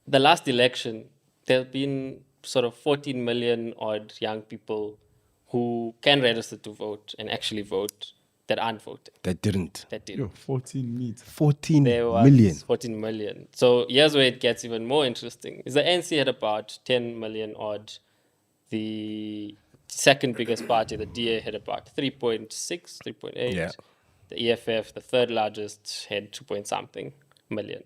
the last election, there have been sort of 14 million odd young people who can register to vote and actually vote that aren't voting. That didn't. That did. Yo, 14 meets. 14 There was million. 14 million. So here's where it gets even more interesting. Is the ANC had about 10 million odd. The second biggest party, the DA, had about 3.6, 3.8. Yeah. The EFF, the third largest, had 2 million.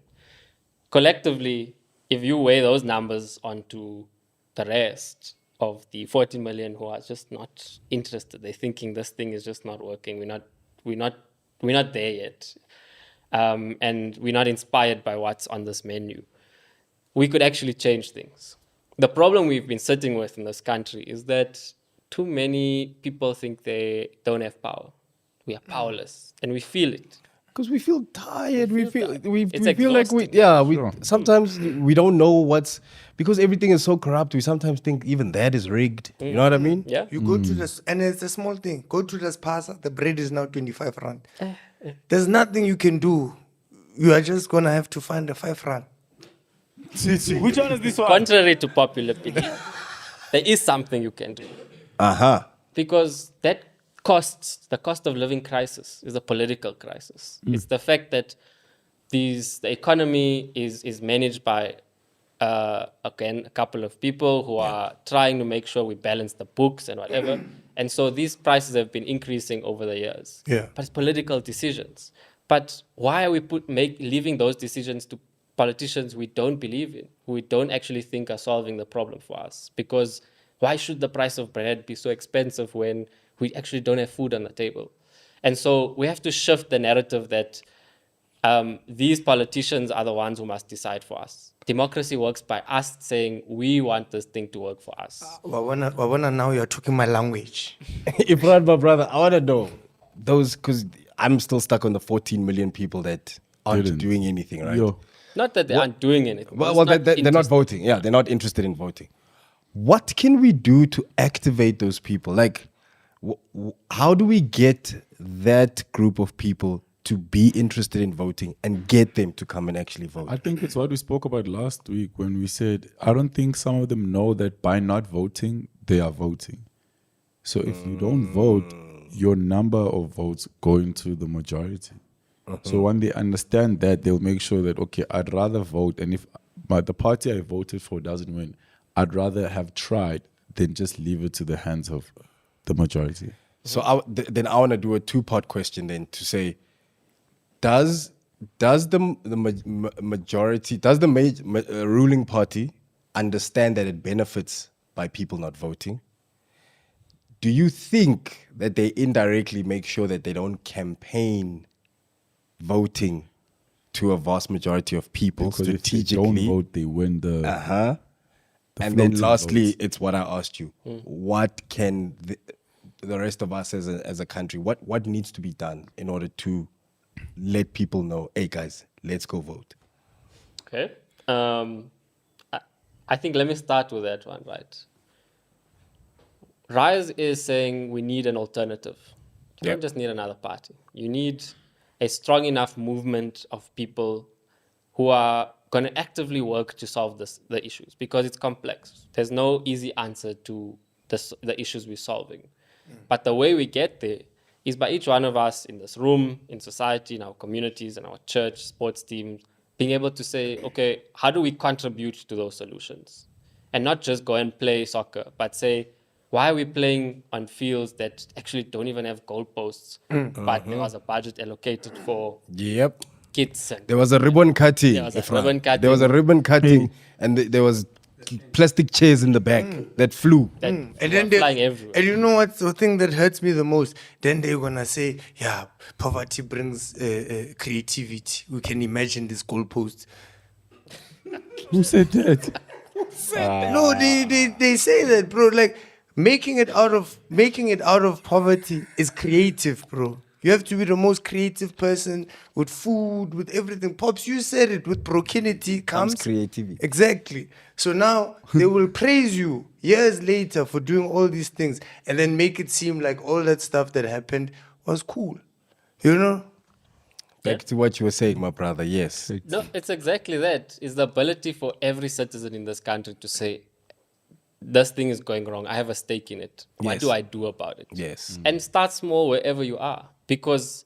Collectively, if you weigh those numbers onto the rest of the 40 million who are just not interested, they're thinking this thing is just not working. We're not there yet, and we're not inspired by what's on this menu. We could actually change things. The problem we've been sitting with in this country is that too many people think they don't have power. We are powerless, and we feel it. Because we feel tired. We feel tired. we It's feel like sometimes we don't know what's, because everything is so corrupt. We sometimes think even that is rigged. You know what I mean? Yeah. You go to this, and it's a small thing. Go to this Spaza, the bread is now 25 rand. There's nothing you can do. You are just gonna have to find a 5 rand. Which one is this one? Contrary to popular belief, there is something you can do. Because that the cost of living crisis is a political crisis. It's the fact that the economy is managed by, again, a couple of people who are trying to make sure we balance the books and whatever. And so these prices have been increasing over the years. Yeah. But it's political decisions. But why are we leaving those decisions to politicians we don't believe in, who we don't actually think are solving the problem for us? Because why should the price of bread be so expensive when we actually don't have food on the table? And so we have to shift the narrative that these politicians are the ones who must decide for us. Democracy works by us saying we want this thing to work for us. Wawona, now you're talking my language. Irfaan, my brother, I want to know those, because I'm still stuck on the 14 million people that aren't doing anything, right? Yo. Not that they aren't doing anything. Well, they're not voting. Yeah, they're not interested in voting. What can we do to activate those people? Like, how do we get that group of people to be interested in voting and get them to come and actually vote? I think it's what we spoke about last week when we said, I don't think some of them know that by not voting, they are voting. So if you don't vote, your number of votes go into the majority. So when they understand that, they'll make sure that, okay, I'd rather vote, and if the party I voted for doesn't win, I'd rather have tried than just leave it to the hands of the majority. So then I want to do a two-part question then to say, does the majority, does the ruling party understand that it benefits by people not voting? Do you think that they indirectly make sure that they don't campaign voting to a vast majority of people Because strategically? if they don't vote, they win the And then floating lastly, votes. it's what I asked you. What can the rest of us as a country, what needs to be done in order to let people know, hey guys, let's go vote? Okay. I think let me start with that one, right? Rise is saying we need an alternative. You don't just need another party. You need a strong enough movement of people who are going to actively work to solve the issues, because it's complex. There's no easy answer to the issues we're solving. But the way we get there is by each one of us in this room, in society, in our communities, in our church, sports teams, being able to say, okay, how do we contribute to those solutions? And not just go and play soccer, but say, why are we playing on fields that actually don't even have goalposts, but there was a budget allocated for kids? And There was a ribbon cutting. There was a ribbon cutting. There was a ribbon cutting, and there was plastic chairs in the back that flew. And were then flying everywhere. and you know what's the thing that hurts me the most? Then they're gonna say, yeah, poverty brings creativity. We can imagine this goalpost. Who said that? No, they say that, bro. Like making it out of poverty is creative, bro. You have to be the most creative person with food, with everything. Pops, you said it. With brokinity comes creativity. Exactly. So now they will praise you years later for doing all these things and then make it seem like all that stuff that happened was cool. You know? Back to what you were saying, my brother. Yes. No, it's exactly that. It's the ability for every citizen in this country to say, this thing is going wrong. I have a stake in it. What Yes. do I do about it? Yes. And start small wherever you are. Because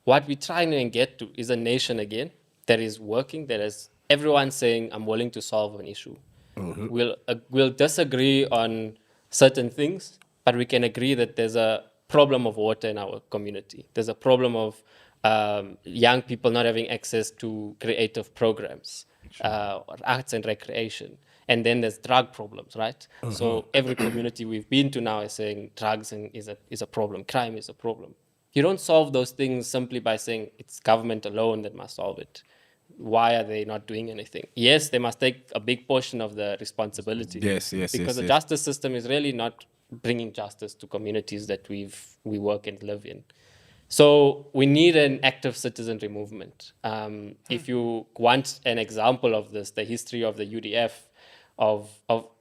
what we're trying to get to is a nation again that is working, that is everyone saying, I'm willing to solve an issue. We'll disagree on certain things, but we can agree that there's a problem of water in our community. There's a problem of young people not having access to creative programs, arts and recreation. And then there's drug problems, right? So every community we've been to now is saying drugs is a problem, crime is a problem. You don't solve those things simply by saying it's government alone that must solve it. Why are they not doing anything? Yes, they must take a big portion of the responsibility. Yes, Because the justice system is really not bringing justice to communities that we work and live in. So we need an active citizenry movement. If you want an example of this, the history of the UDF, of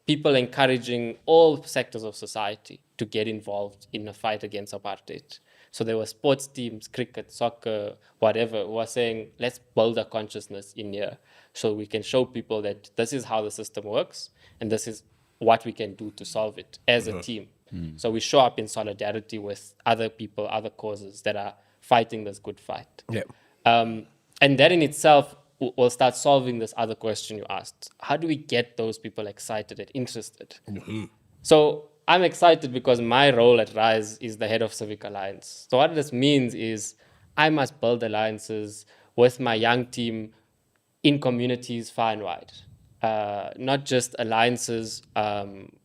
people encouraging all sectors of society to get involved in a fight against apartheid. So there were sports teams, cricket, soccer, whatever, who are saying, let's build a consciousness in here so we can show people that this is how the system works and this is what we can do to solve it as a team. So we show up in solidarity with other people, other causes that are fighting this good fight. Yeah. And that in itself will start solving this other question you asked. How do we get those people excited and interested? So I'm excited because my role at RISE is the head of Civic Alliance. So what this means is I must build alliances with my young team in communities far and wide. Not just alliances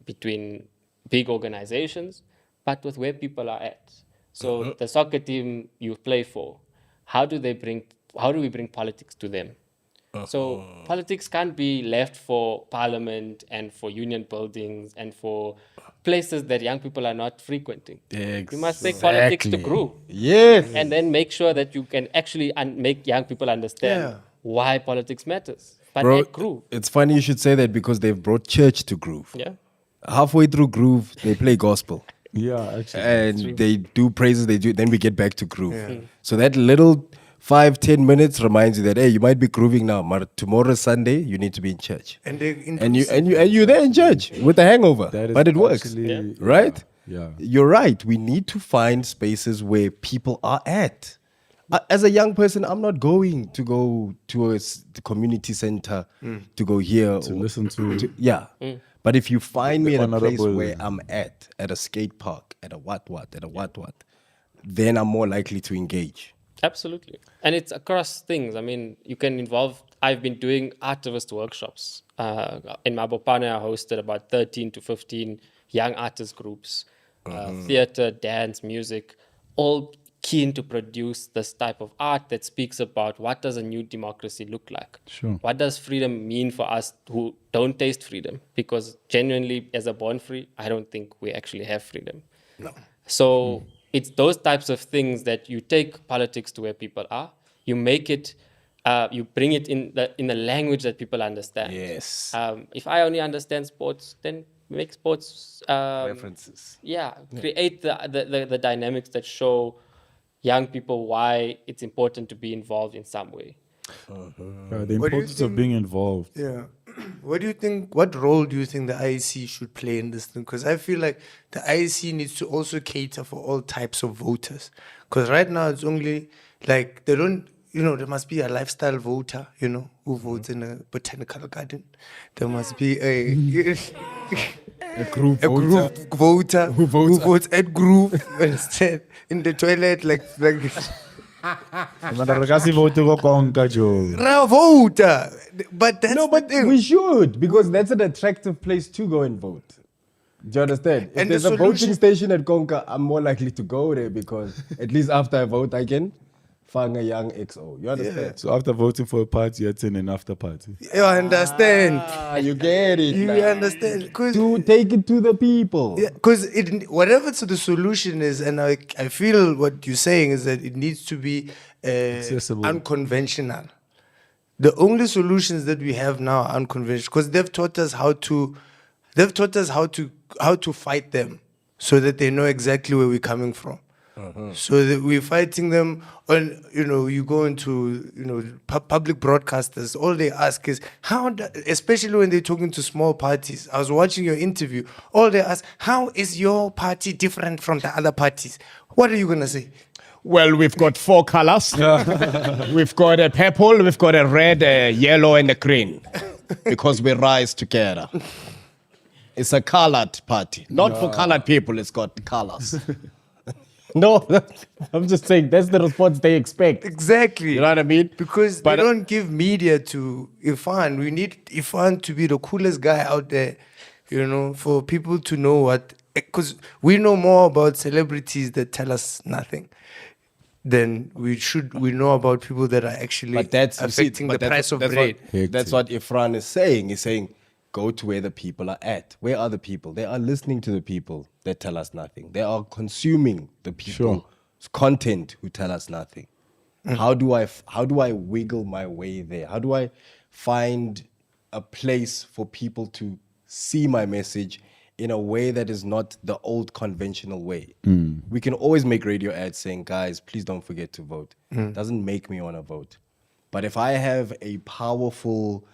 between big organizations, but with where people are at. So the soccer team you play for, how do we bring politics to them? So politics can't be left for parliament and for union buildings and for places that young people are not frequenting. You must take politics to grow. Yes. And then make sure that you can actually make young people understand why politics matters. But Bro, at Groove. it's funny you should say that because they've brought church to Groove. Yeah. Halfway through Groove, they play gospel. Yeah, actually. And they do praises, then we get back to Groove. So that little 5-10 minutes reminds you that, hey, you might be grooving now, but tomorrow Sunday you need to be in church. And you're there in church with a hangover. But it works. actually- Right? Yeah. You're right. We need to find spaces where people are at. As a young person, I'm not going to go to the community center to go here. To listen to Yeah. But if you find me The in a place honorable- where I'm at a skate park, at a what, then I'm more likely to engage. Absolutely. And it's across things. I mean, you can involve, I've been doing artivist workshops. In Mabopane, I hosted about 13 to 15 young artist groups, theater, dance, music, all keen to produce this type of art that speaks about what does a new democracy look like? Sure. What does freedom mean for us who don't taste freedom? Because genuinely, as a born free, I don't think we actually have freedom. No. So it's those types of things that you take politics to where people are, you make it, you bring it in the language that people understand. Yes. If I only understand sports, then make sports References. Yeah, create the dynamics that show young people why it's important to be involved in some way. the importance of being involved. Yeah. What role do you think the IEC should play in this thing? Because I feel like the IEC needs to also cater for all types of voters. Because right now it's only like they don't, there must be a lifestyle voter, who votes in a botanical garden. There must be a group voter who votes at group instead in the toilet, like Vote. But that's No, but the thing. we should, because that's an attractive place to go and vote. Do you understand? If And there's the a voting solution- station at Konka, I'm more likely to go there because at least after I vote, I can find a young XO. You understand? So after voting for a party, you attend an after party. You understand? You get it. You now. understand? To take it to the people. Because whatever the solution is, and I feel what you're saying is that it needs to be Accessible. unconventional. The only solutions that we have now are unconventional because they've taught us how to fight them so that they know exactly where we're coming from. So that we're fighting them on, you go into, public broadcasters, all they ask is, especially when they're talking to small parties. I was watching your interview, all they ask, how is your party different from the other parties? What are you going to say? Well, we've got 4 colors. We've got a purple, we've got a red, a yellow, and a green. Because we rise together. It's a colored party. Not for colored people, it's got colors. No, I'm just saying that's the response they expect. Exactly. You know what I mean? Because they don't give media to Irfaan. We need Irfaan to be the coolest guy out there, for people to know what. Because we know more about celebrities that tell us nothing than we know about people that are actually affecting the price of bread. That's what Irfaan is saying. He's saying, go to where the people are at. Where are the people? They are listening to the people that tell us nothing. They are consuming the people's content who tell us nothing. How do I wiggle my way there? How do I find a place for people to see my message in a way that is not the old conventional way? We can always make radio ads saying, guys, please don't forget to vote. Doesn't make me want to vote. But if I have a powerful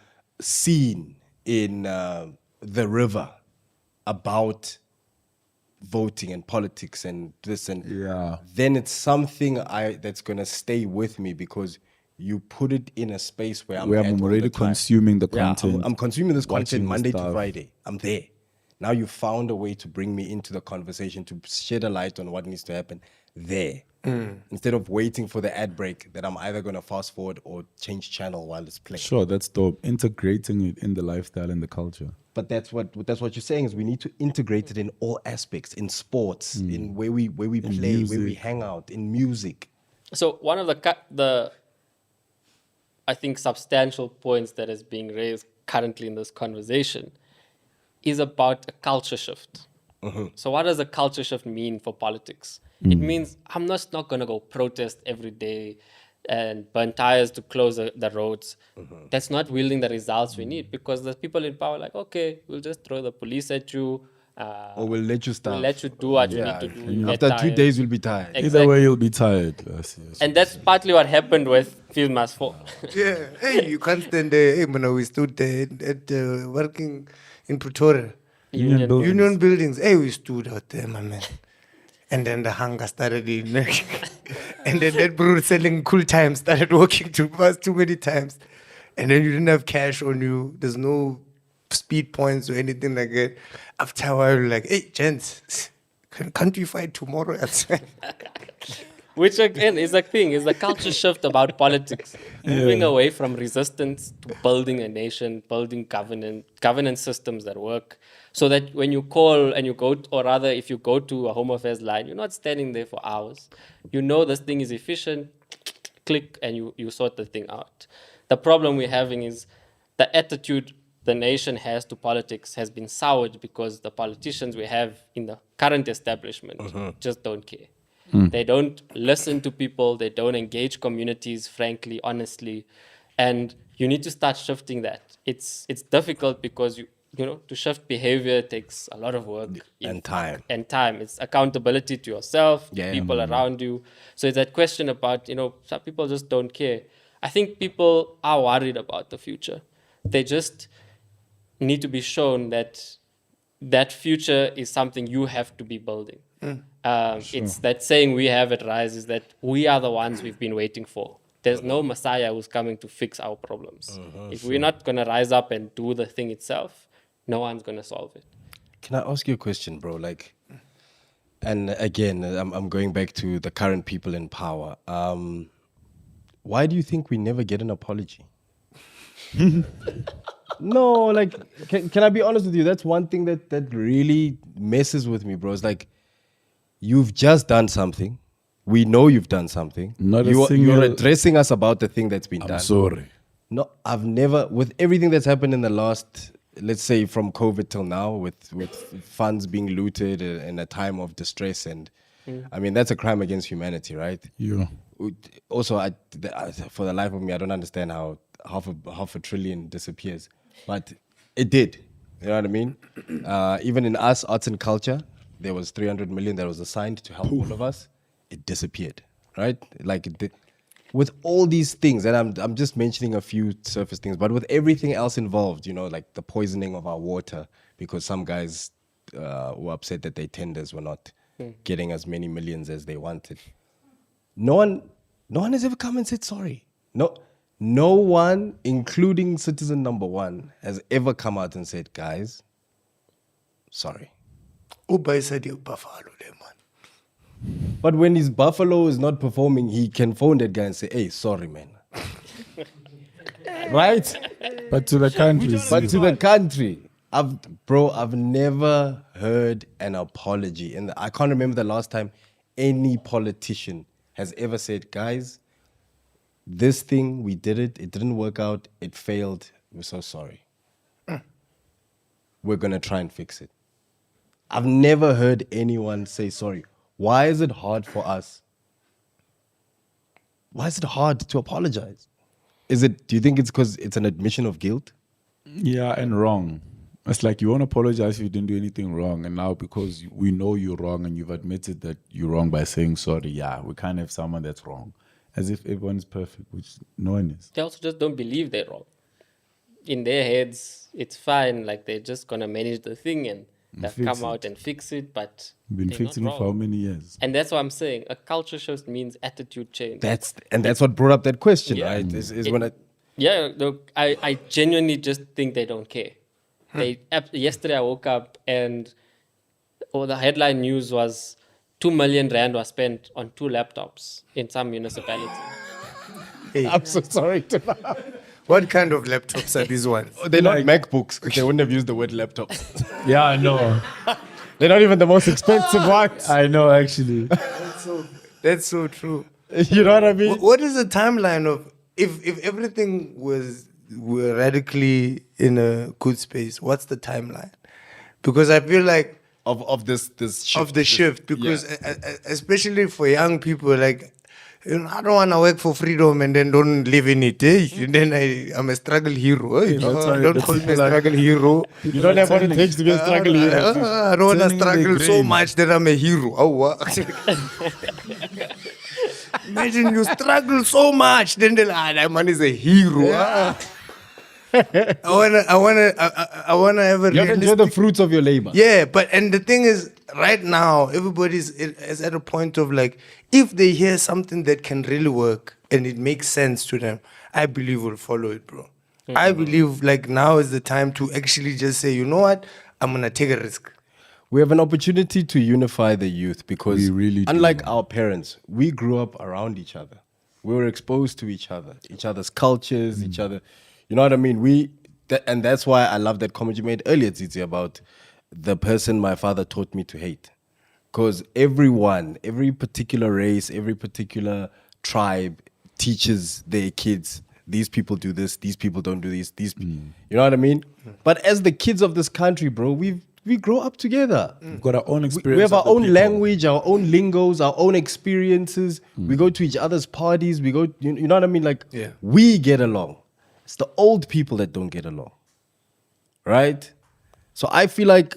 scene in the river about voting and politics and this and then it's something that's gonna stay with me because you put it in a space where I'm already consuming the content. I'm consuming this content watching Monday the to stuff. Friday. I'm there. Now you found a way to bring me into the conversation, to shed a light on what needs to happen there. Instead of waiting for the ad break that I'm either going to fast forward or change channel while it's playing. Sure, that's dope. Integrating it in the lifestyle and the culture. But that's what you're saying is we need to integrate it in all aspects, in sports, in where we play, where we hang out, in music. So one of the I think substantial points that is being raised currently in this conversation is about a culture shift. So what does a culture shift mean for politics? It means I'm not going to go protest every day and burn tires to close the roads. That's not yielding the results we need because the people in power are like, okay, we'll just throw the police at you. Or we'll let you start. We'll let you do what you need to do. You'll After get 2 tired. days, we'll be tired. Exactly. Either way, you'll be tired. Yes. And that's partly what happened with Field Mass 4. Yeah. Hey, you can't stand there. Hey, man, we stood there working in Pretoria. Union buildings. Hey, we stood out there, my man. And then the hunger started in. And then that bro selling cool times started walking too fast too many times. And then you didn't have cash on you. There's no speed points or anything like that. After a while, you're like, hey, gents, can't we fight tomorrow? Which again is a thing, is the culture shift about politics. Moving away from resistance to building a nation, building governance systems that work. So that when you call and you go, or rather if you go to a Home Affairs line, you're not standing there for hours. You know this thing is efficient, click, and you sort the thing out. The problem we're having is the attitude the nation has to politics has been soured because the politicians we have in the current establishment just don't care. They don't listen to people. They don't engage communities, frankly, honestly. And you need to start shifting that. It's difficult because, to shift behavior takes a lot of work. And time. It's accountability to yourself, people around you. So it's that question about, some people just don't care. I think people are worried about the future. They just need to be shown that that future is something you have to be building. It's that saying we have at Rise is that we are the ones we've been waiting for. There's no Messiah who's coming to fix our problems. If we're not going to rise up and do the thing itself, no one's going to solve it. Can I ask you a question, bro? And again, I'm going back to the current people in power. why do you think we never get an apology? No, like, can I be honest with you? That's one thing that really messes with me, bro. It's like, you've just done something. We know you've done something. You're addressing us about the thing that's been done. I'm sorry. No, I've never, with everything that's happened in the last, let's say from COVID till now, with funds being looted in a time of distress, and I mean, that's a crime against humanity, right? Yeah. Also, for the life of me, I don't understand how half a trillion disappears, but it did. You know what I mean? Even in us, arts and culture, there was 300 million that was assigned to help all of us. It disappeared, right? Like with all these things, and I'm just mentioning a few surface things, but with everything else involved, you know, like the poisoning of our water because some guys were upset that their tenders were not getting as many millions as they wanted. No one has ever come and said sorry. No one, including citizen number one, has ever come out and said, guys, sorry. But when his Buffalo is not performing, he can phone that guy and say, hey, sorry, man. Right? But to the country. But to the country. I've never heard an apology. And I can't remember the last time any politician has ever said, guys, this thing, we did it didn't work out, it failed, we're so sorry. We're going to try and fix it. I've never heard anyone say sorry. Why is it hard for us? Why is it hard to apologize? Do you think it's because it's an admission of guilt? Yeah, and wrong. It's like you won't apologize if you didn't do anything wrong. And now because we know you're wrong and you've admitted that you're wrong by saying sorry, yeah, we can't have someone that's wrong. As if everyone's perfect, which no one is. They also just don't believe they're wrong. In their heads, it's fine. Like they're just going to manage the thing and they'll come out and fix it. But we've been fixing it for how many years? And that's what I'm saying. A culture shift means attitude change. That's what brought up that question, right? I genuinely just think they don't care. Yesterday I woke up and the headline news was 2 million rand was spent on 2 laptops in some municipality. Hey. I'm so sorry to laugh. What kind of laptops are these ones? They're not MacBooks. They wouldn't have used the word laptops. Yeah, I know. They're not even the most expensive ones. I know, actually. That's so true. You know what I mean? What is the timeline of if everything were radically in a good space? What's the timeline? Because I feel like of this shift. Of the shift, because especially for young people, like, you know, I don't want to work for freedom and then don't live in it. And then I'm a struggle hero. You know? Don't call me a struggle hero. You don't have what it takes to be a struggle hero. I don't want to struggle so much that I'm a hero. Oh, what? Imagine you struggle so much, then they're like, that man is a hero. Yeah. I wanna have a. You have to enjoy the fruits of your labor. Yeah, and the thing is, right now, everybody's is at a point of like, if they hear something that can really work and it makes sense to them, I believe we'll follow it, bro. Mm-hmm. I believe like now is the time to actually just say, you know what, I'm gonna take a risk. We have an opportunity to unify the youth because unlike our parents, we grew up around each other. We were exposed to each other's cultures, each other. You know what I mean? And that's why I love that comment you made earlier, Tsitsi, about the person my father taught me to hate. Because every particular race, every particular tribe teaches their kids, these people do this, these people don't do this, you know what I mean? But as the kids of this country, bro, we grow up together. We've got our own experience. We have our own language, our own lingos, our own experiences. We go to each other's parties. We go, you know what I mean? Like, we get along. It's the old people that don't get along, right? So I feel like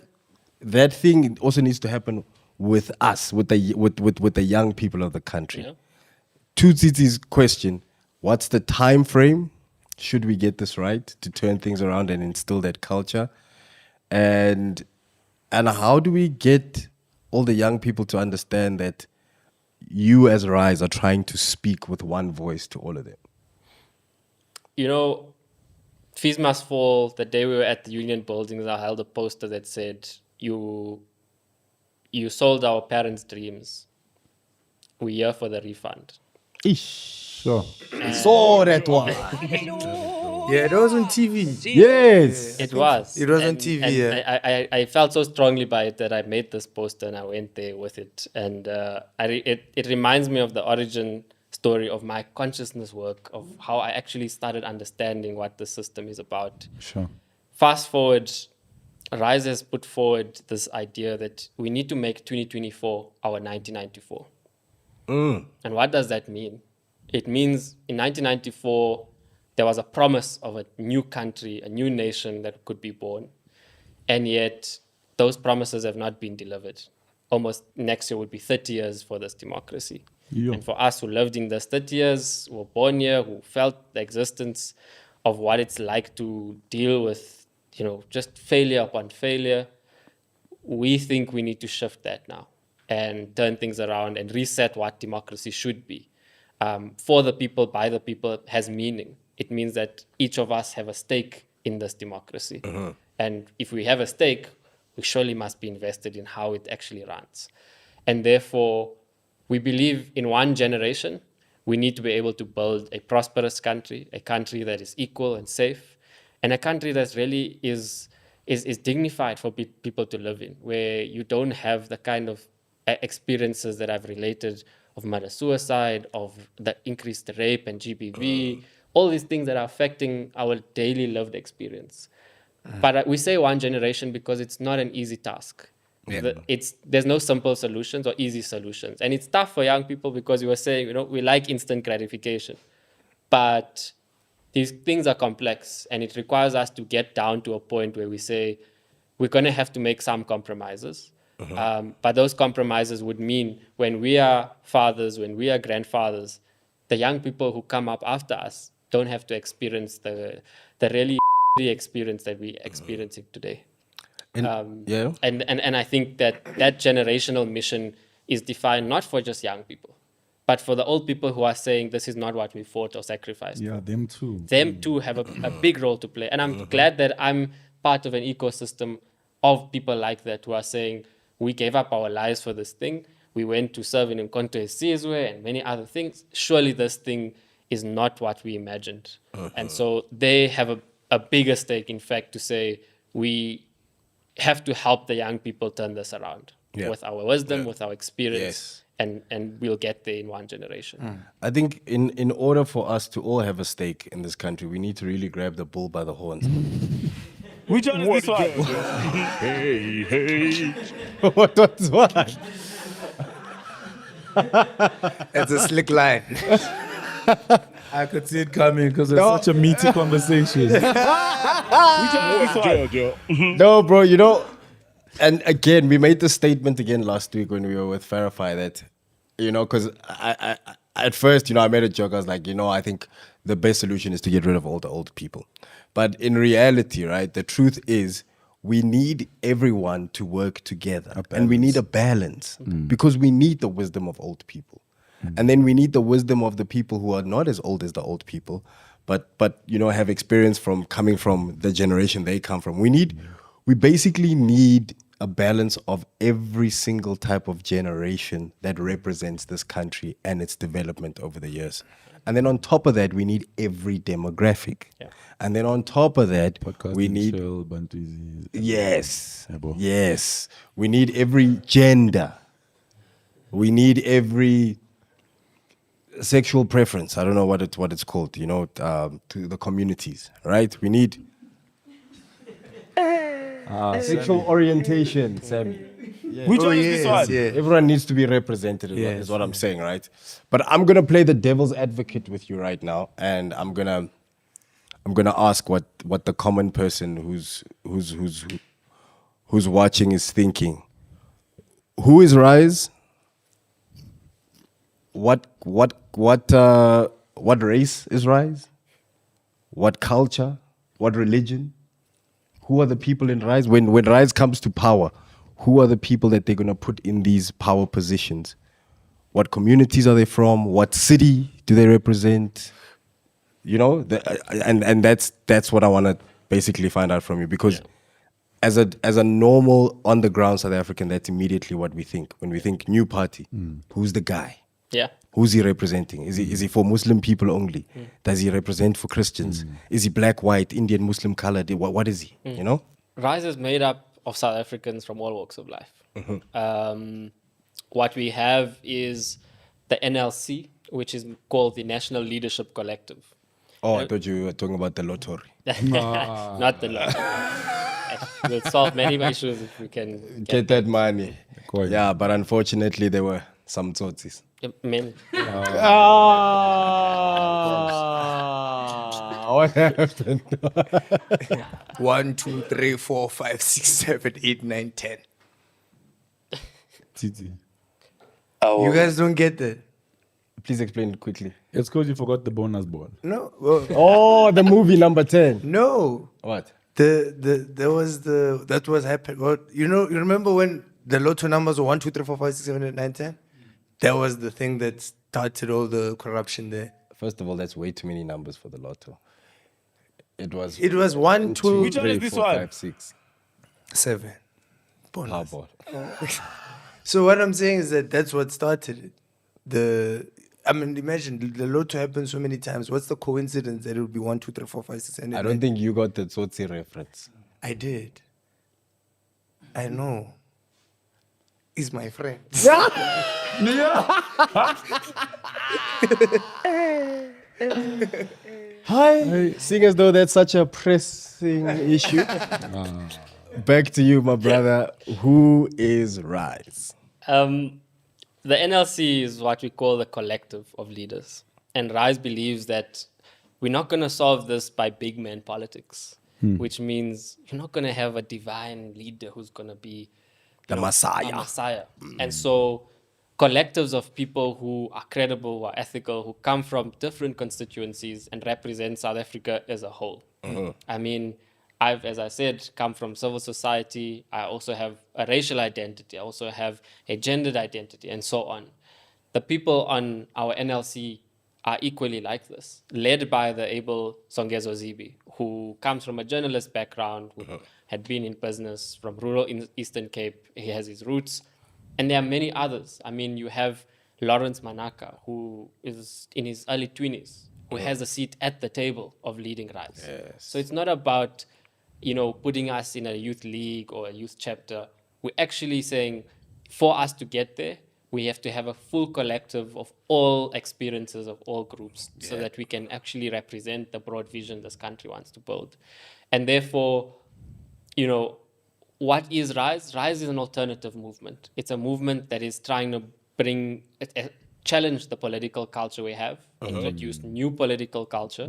that thing also needs to happen with us, with the young people of the country. Yeah. To Tsitsi's question, what's the time frame? Should we get this right to turn things around and instill that culture? And how do we get all the young people to understand that you as Rise are trying to speak with one voice to all of them? You know, fees must fall. The day we were at the union buildings, I held a poster that said, you sold our parents' dreams. We're here for the refund. Ish. Sure. Saw that one. Yeah, it was on TV. Yes. It was. It was on And- TV, and yeah. I felt so strongly by it that I made this poster and I went there with it. And it reminds me of the origin story of my consciousness work, of how I actually started understanding what the system is about. Sure. Fast forward, Rise has put forward this idea that we need to make 2024 our 1994. And what does that mean? It means in 1994, there was a promise of a new country, a new nation that could be born. And yet, those promises have not been delivered. Almost next year would be 30 years for this democracy. Yeah. And for us who lived in this 30 years, who were born here, who felt the existence of what it's like to deal with, just failure upon failure, we think we need to shift that now and turn things around and reset what democracy should be. For the people, by the people, has meaning. It means that each of us have a stake in this democracy. And if we have a stake, we surely must be invested in how it actually runs. And therefore, we believe in one generation, we need to be able to build a prosperous country, a country that is equal and safe, and a country that really is dignified for people to live in, where you don't have the kind of experiences that I've related of murder-suicide, of the increased rape and GBV, all these things that are affecting our daily lived experience. But we say one generation because it's not an easy task. Yeah. There's no simple solutions or easy solutions. And it's tough for young people because you were saying, we like instant gratification. But these things are complex, and it requires us to get down to a point where we say, we're going to have to make some compromises. But those compromises would mean when we are fathers, when we are grandfathers, the young people who come up after us don't have to experience the really experience that we're experiencing today. And I think that generational mission is defined not for just young people, but for the old people who are saying this is not what we fought or sacrificed. Yeah, them too. Them too have a big role to play. And I'm glad that I'm part of an ecosystem of people like that who are saying, we gave up our lives for this thing. We went to serve in Mkonto Esizwe and many other things. Surely this thing is not what we imagined. And so they have a bigger stake, in fact, to say we have to help the young people turn this around with our wisdom, with our experience, and we'll get there in one generation. I think in order for us to all have a stake in this country, we need to really grab the bull by the horns. Which one is this one? Hey. What's what? It's a slick line. I could see it coming because it's such a meaty conversation. Which one is this one? No, bro, and again, we made the statement again last week when we were with Farify that, because I at first, I made a joke. I was like, I think the best solution is to get rid of all the old people. But in reality, right, the truth is we need everyone to work together. And we need a balance because we need the wisdom of old people. And then we need the wisdom of the people who are not as old as the old people, but have experience from coming from the generation they come from. We basically need a balance of every single type of generation that represents this country and its development over the years. And then on top of that, we need every demographic. Yeah. And then on top of that, we need... Yes. Yes. We need every gender. We need every sexual preference. I don't know what it's called, to the communities, right? We need... sexual orientation, Sammy. Yeah. Which one is this one? Yeah. Everyone needs to be represented, is what I'm saying, right? But I'm gonna play the devil's advocate with you right now, and I'm gonna ask what the common person who's watching is thinking. Who is Rise? What race is Rise? What culture? What religion? Who are the people in Rise? When Rise comes to power, who are the people that they're going to put in these power positions? What communities are they from? What city do they represent? And that's what I want to basically find out from you, because as a normal on the ground South African, that's immediately what we think when we think new party. Who's the guy? Yeah. Who's he representing? Is he for Muslim people only? Does he represent for Christians? Is he black, white, Indian, Muslim, colored? What is he? You know? Rise is made up of South Africans from all walks of life. What we have is the NLC, which is called the National Leadership Collective. Oh, I thought you were talking about the lottery. Not the lottery. We'll solve many issues if we can Get that money. Coin. Yeah, but unfortunately there were some tsotsis. many. What happened? 1, 2, 3, 4, 5, 6, 7, 8, 9, 10. Titi. You guys don't get that? Please explain it quickly. It's because you forgot the bonus ball. No. Well, Oh, the movie number 10. no. What? That was happened. Well, you remember when the lotto numbers were 1, 2, 3, 4, 5, 6, 7, 8, 9, 10? That was the thing that started all the corruption there. First of all, that's way too many numbers for the lotto. It was 1, 2, Which one is this 4, one? 5, 6. 7. Bonus. Powerball. So what I'm saying is that that's what started it. Imagine the lotto happened so many times. What's the coincidence that it would be 1, 2, 3, 4, 5, 6, 7, 8, I don't think you got the tsotsi reference. I did. I know. He's my friend. Hi. Seeing as though that's such a pressing issue. Back to you, my brother. Who is Rise? The NLC is what we call the collective of leaders. And Rise believes that we're not going to solve this by big man politics, which means you're not going to have a divine leader who's going to be The Messiah. a Messiah. And so collectives of people who are credible, who are ethical, who come from different constituencies and represent South Africa as a whole. I mean, I've, as I said, come from civil society. I also have a racial identity. I also have a gendered identity, and so on. The people on our NLC are equally like this, led by the able Songezo Zibi, who comes from a journalist background, who had been in business from rural Eastern Cape. He has his roots. And there are many others. I mean, you have Lawrence Manaka, who is in his early 20s, who has a seat at the table of leading Rise. Yes. So it's not about, putting us in a youth league or a youth chapter. We're actually saying, for us to get there, we have to have a full collective of all experiences of all groups so that we can actually represent the broad vision this country wants to build. And therefore, what is Rise? Rise is an alternative movement. It's a movement that is trying to challenge the political culture we have, introduce new political culture,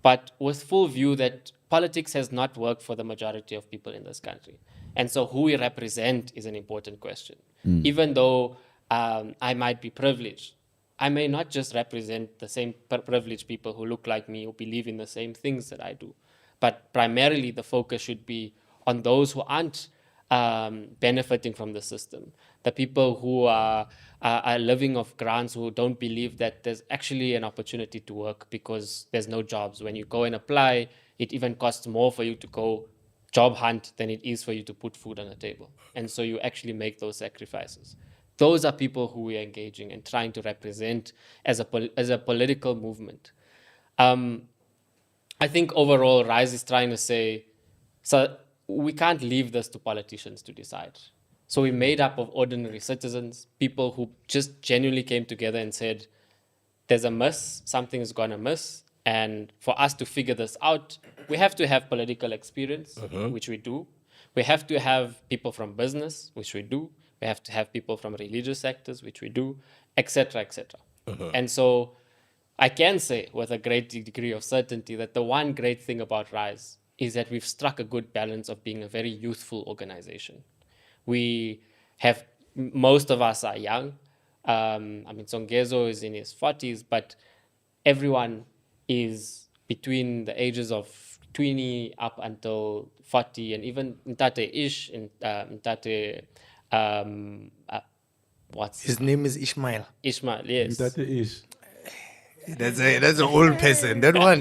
but with full view that politics has not worked for the majority of people in this country. And so who we represent is an important question. Even though I might be privileged, I may not just represent the same privileged people who look like me or believe in the same things that I do. But primarily the focus should be on those who aren't benefiting from the system, the people who are living off grants, who don't believe that there's actually an opportunity to work because there's no jobs. When you go and apply, it even costs more for you to go job hunt than it is for you to put food on the table. And so you actually make those sacrifices. Those are people who we are engaging and trying to represent as a political movement. I think overall, Rise is trying to say, so we can't leave this to politicians to decide. So we made up of ordinary citizens, people who just genuinely came together and said, there's a miss, something is going to miss. And for us to figure this out, we have to have political experience, which we do. We have to have people from business, which we do. We have to have people from religious sectors, which we do, etc., etc. And so I can say with a great degree of certainty that the one great thing about Rise is that we've struck a good balance of being a very youthful organization. We have, most of us are young. Songezo is in his 40s, but everyone is between the ages of 20 up until 40, and even Ntate-ish, His name is Ishmael. Ishmael, yes. That is. That's an old person. That one,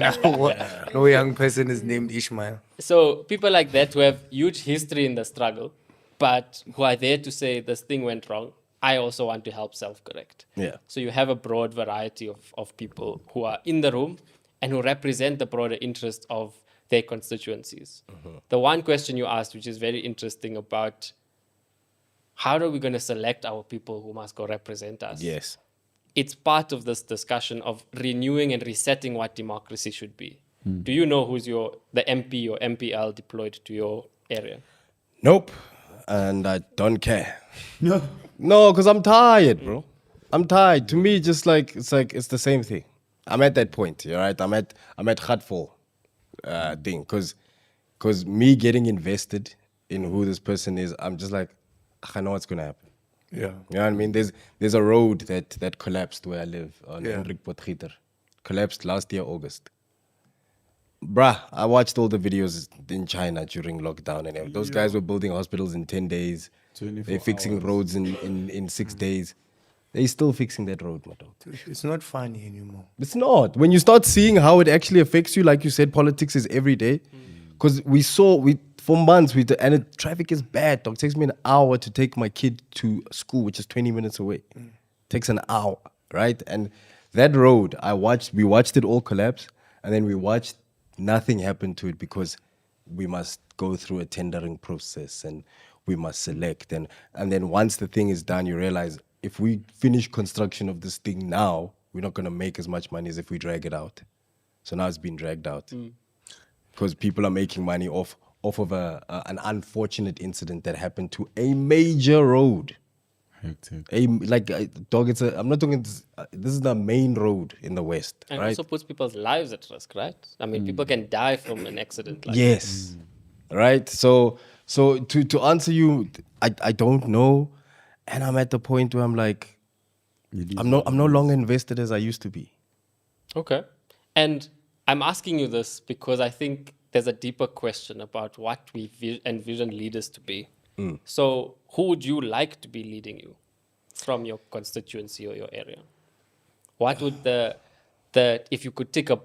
no young person is named Ishmael. So people like that who have huge history in the struggle, but who are there to say this thing went wrong, I also want to help self-correct. Yeah. So you have a broad variety of people who are in the room and who represent the broader interest of their constituencies. The one question you asked, which is very interesting, about how are we going to select our people who must go represent us? Yes. It's part of this discussion of renewing and resetting what democracy should be. Do you know who's the MP or MPL deployed to your area? Nope. And I don't care. No, because I'm tired, bro. I'm tired. To me, just like it's the same thing. I'm at that point, all right? I'm at Khatfall thing. Because me getting invested in who this person is, I'm just like, I know what's gonna happen. Yeah. You know what I mean? There's a road that collapsed where I live on Hendrik Potgieter. Collapsed last year, August. Bruh, I watched all the videos in China during lockdown and everything. Those guys were building hospitals in 10 days. 24 They're fixing hours. roads in 6 days. They're still fixing that road, my dog. It's not funny anymore. It's not. When you start seeing how it actually affects you, like you said, politics is every day. Because for months, traffic is bad, dog. It takes me an hour to take my kid to school, which is 20 minutes away. Takes an hour, right? And that road, we watched it all collapse, and then we watched nothing happen to it because we must go through a tendering process and we must select. And then once the thing is done, you realize if we finish construction of this thing now, we're not going to make as much money as if we drag it out. So now it's been dragged out because people are making money off of an unfortunate incident that happened to a major road. Hectic. I'm not talking. This is the main road in the West, And right? also puts people's lives at risk, right? I mean, people can die from an accident like Yes, right. So to answer you, I don't know, and I'm at the point where I'm like, I'm no longer invested as I used to be. Okay. And I'm asking you this because I think there's a deeper question about what we envision leaders to be. So who would you like to be leading you from your constituency or your area? What would if you could tick a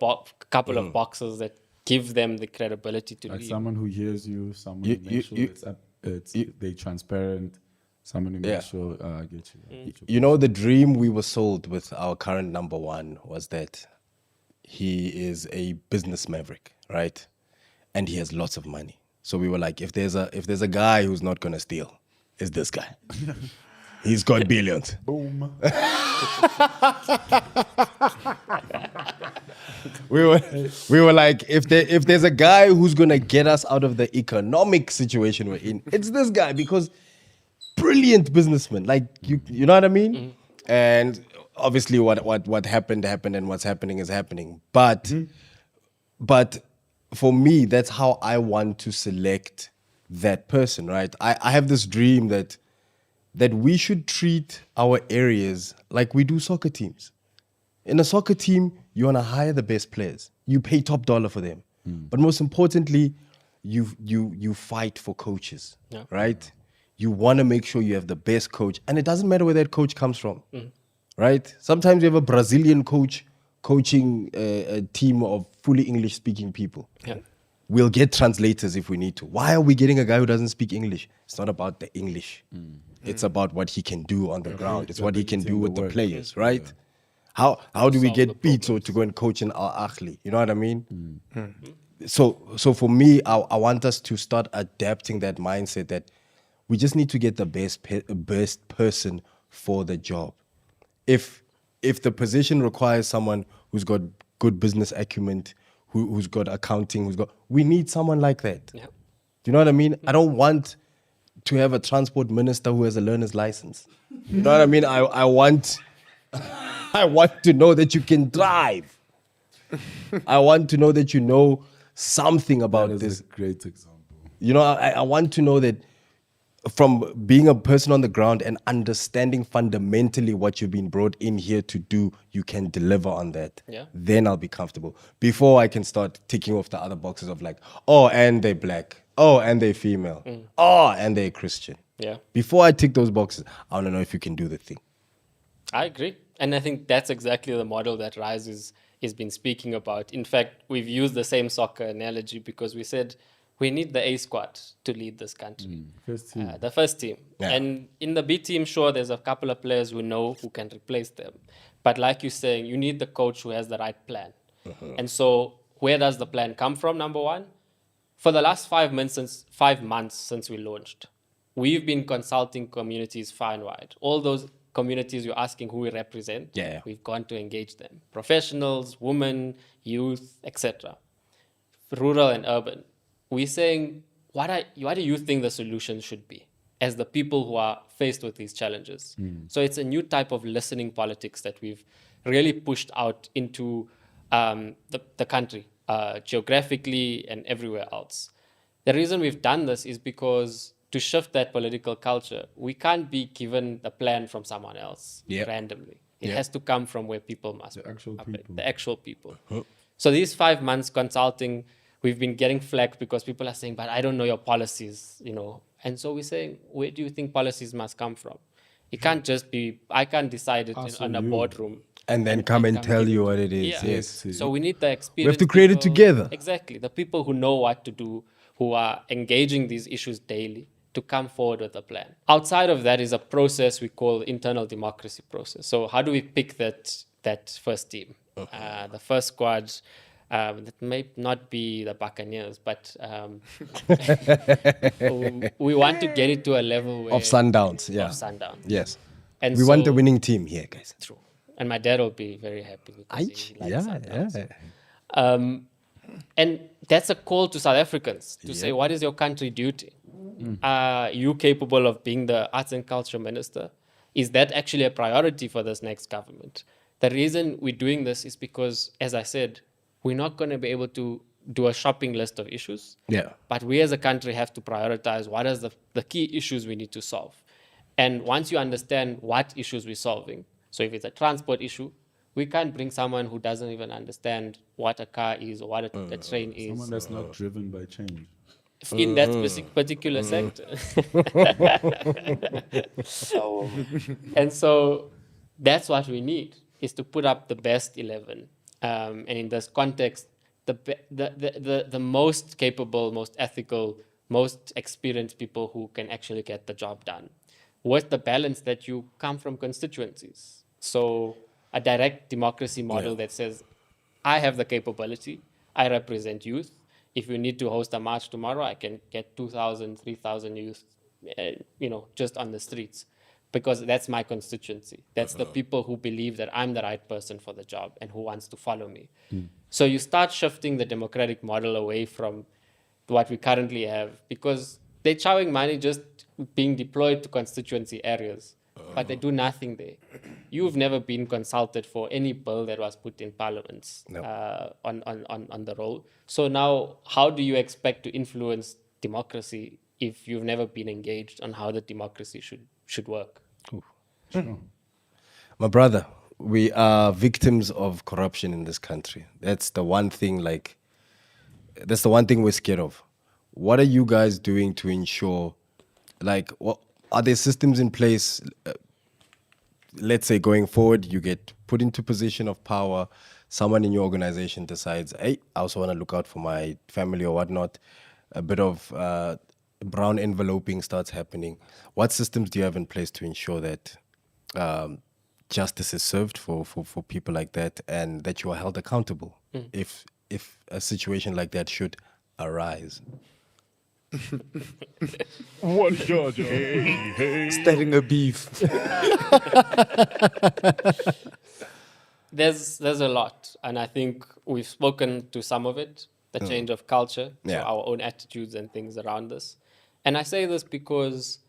couple of boxes that give them the credibility to Like lead? someone who hears you, someone who makes sure they're transparent, someone who makes sure I get you. You know, the dream we were sold with our current number one was that he is a business maverick, right? And he has lots of money. So we were like, if there's a guy who's not gonna steal, it's this guy. He's got billions. Boom. We were like, if there's a guy who's gonna get us out of the economic situation we're in, it's this guy, because brilliant businessman. Like you know what I mean? And obviously what happened, and what's happening is happening. But for me, that's how I want to select that person, right? I have this dream that we should treat our areas like we do soccer teams. In a soccer team, you want to hire the best players. You pay top dollar for them. But most importantly, you fight for coaches, right? You want to make sure you have the best coach. And it doesn't matter where that coach comes from, right? Sometimes you have a Brazilian coach coaching a team of fully English-speaking people. Yeah. We'll get translators if we need to. Why are we getting a guy who doesn't speak English? It's not about the English. It's about what he can do on the ground. It's what he can do with the players, right? How do we get Pito to go and coach in Al Ahly? You know what I mean? So for me, I want us to start adapting that mindset that we just need to get the best person for the job. If the position requires someone who's got good business acumen, who's got accounting, we need someone like that. Yeah. Do you know what I mean? I don't want to have a transport minister who has a learner's license. You know what I mean? I want to know that you can drive. I want to know that you know something about That is this. a great example. You know, I want to know that from being a person on the ground and understanding fundamentally what you've been brought in here to do, you can deliver on that. Yeah. Then I'll be comfortable. Before I can start ticking off the other boxes of like, oh, and they're black. Oh, and they're female. Oh, and they're Christian. Yeah. Before I tick those boxes, I want to know if you can do the thing. I agree. And I think that's exactly the model that Rise has been speaking about. In fact, we've used the same soccer analogy because we said we need the A squad to lead this country. First team. The first team. Yeah. And in the B team, sure, there's a couple of players we know who can replace them. But like you're saying, you need the coach who has the right plan. And so where does the plan come from, number one? For the last 5 months since we launched, we've been consulting communities far and wide. All those communities you're asking who we represent, we've gone to engage them. Professionals, women, youth, etc. Rural and urban. We're saying, what do you think the solution should be as the people who are faced with these challenges? So it's a new type of listening politics that we've really pushed out into the country, geographically and everywhere else. The reason we've done this is because to shift that political culture, we can't be given the plan from someone else randomly. It has to come from where people must be. The actual people. So these 5 months consulting, we've been getting flack because people are saying, but I don't know your policies, you know. And so we're saying, where do you think policies must come from? It can't just be, I can't decide it in a boardroom. And then come and tell you what it is. Yeah. Yes. So we need the experience. We have to create it together. Exactly. The people who know what to do, who are engaging these issues daily, to come forward with a plan. Outside of that is a process we call internal democracy process. So how do we pick that first team? The first squad, that may not be the Buccaneers, but we want to get it to a level where Of Sundowns, yeah. Of Sundown. Yes. And We want the winning team here, guys. True. And my dad will be very happy because he likes Sundowns. And that's a call to South Africans to say, what is your country duty? Are you capable of being the arts and culture minister? Is that actually a priority for this next government? The reason we're doing this is because, as I said, we're not going to be able to do a shopping list of issues. Yeah. But we as a country have to prioritize what are the key issues we need to solve. And once you understand what issues we're solving, so if it's a transport issue, we can't bring someone who doesn't even understand what a car is or what a train is. Someone that's not driven by change. In that particular sector. And so that's what we need, is to put up the best 11. And in this context, the most capable, most ethical, most experienced people who can actually get the job done. With the balance that you come from constituencies. So a direct democracy model that says, I have the capability, I represent youth. If you need to host a march tomorrow, I can get 2,000, 3,000 youth, just on the streets, because that's my constituency. That's the people who believe that I'm the right person for the job and who wants to follow me. So you start shifting the democratic model away from what we currently have, because they're chowing money just being deployed to constituency areas, but they do nothing there. You've never been consulted for any bill that was put in parliaments on the roll. So now, how do you expect to influence democracy if you've never been engaged on how the democracy should work? My brother, we are victims of corruption in this country. That's the one thing, that's the one thing we're scared of. What are you guys doing to ensure, what are there systems in place? Let's say going forward, you get put into position of power. Someone in your organization decides, hey, I also want to look out for my family or whatnot. A bit of brown enveloping starts happening. What systems do you have in place to ensure that justice is served for people like that, and that you are held accountable if a situation like that should arise? What judge? Hey. Starting a beef. There's a lot, and I think we've spoken to some of it, the change of culture, so our own attitudes and things around this. And I say this because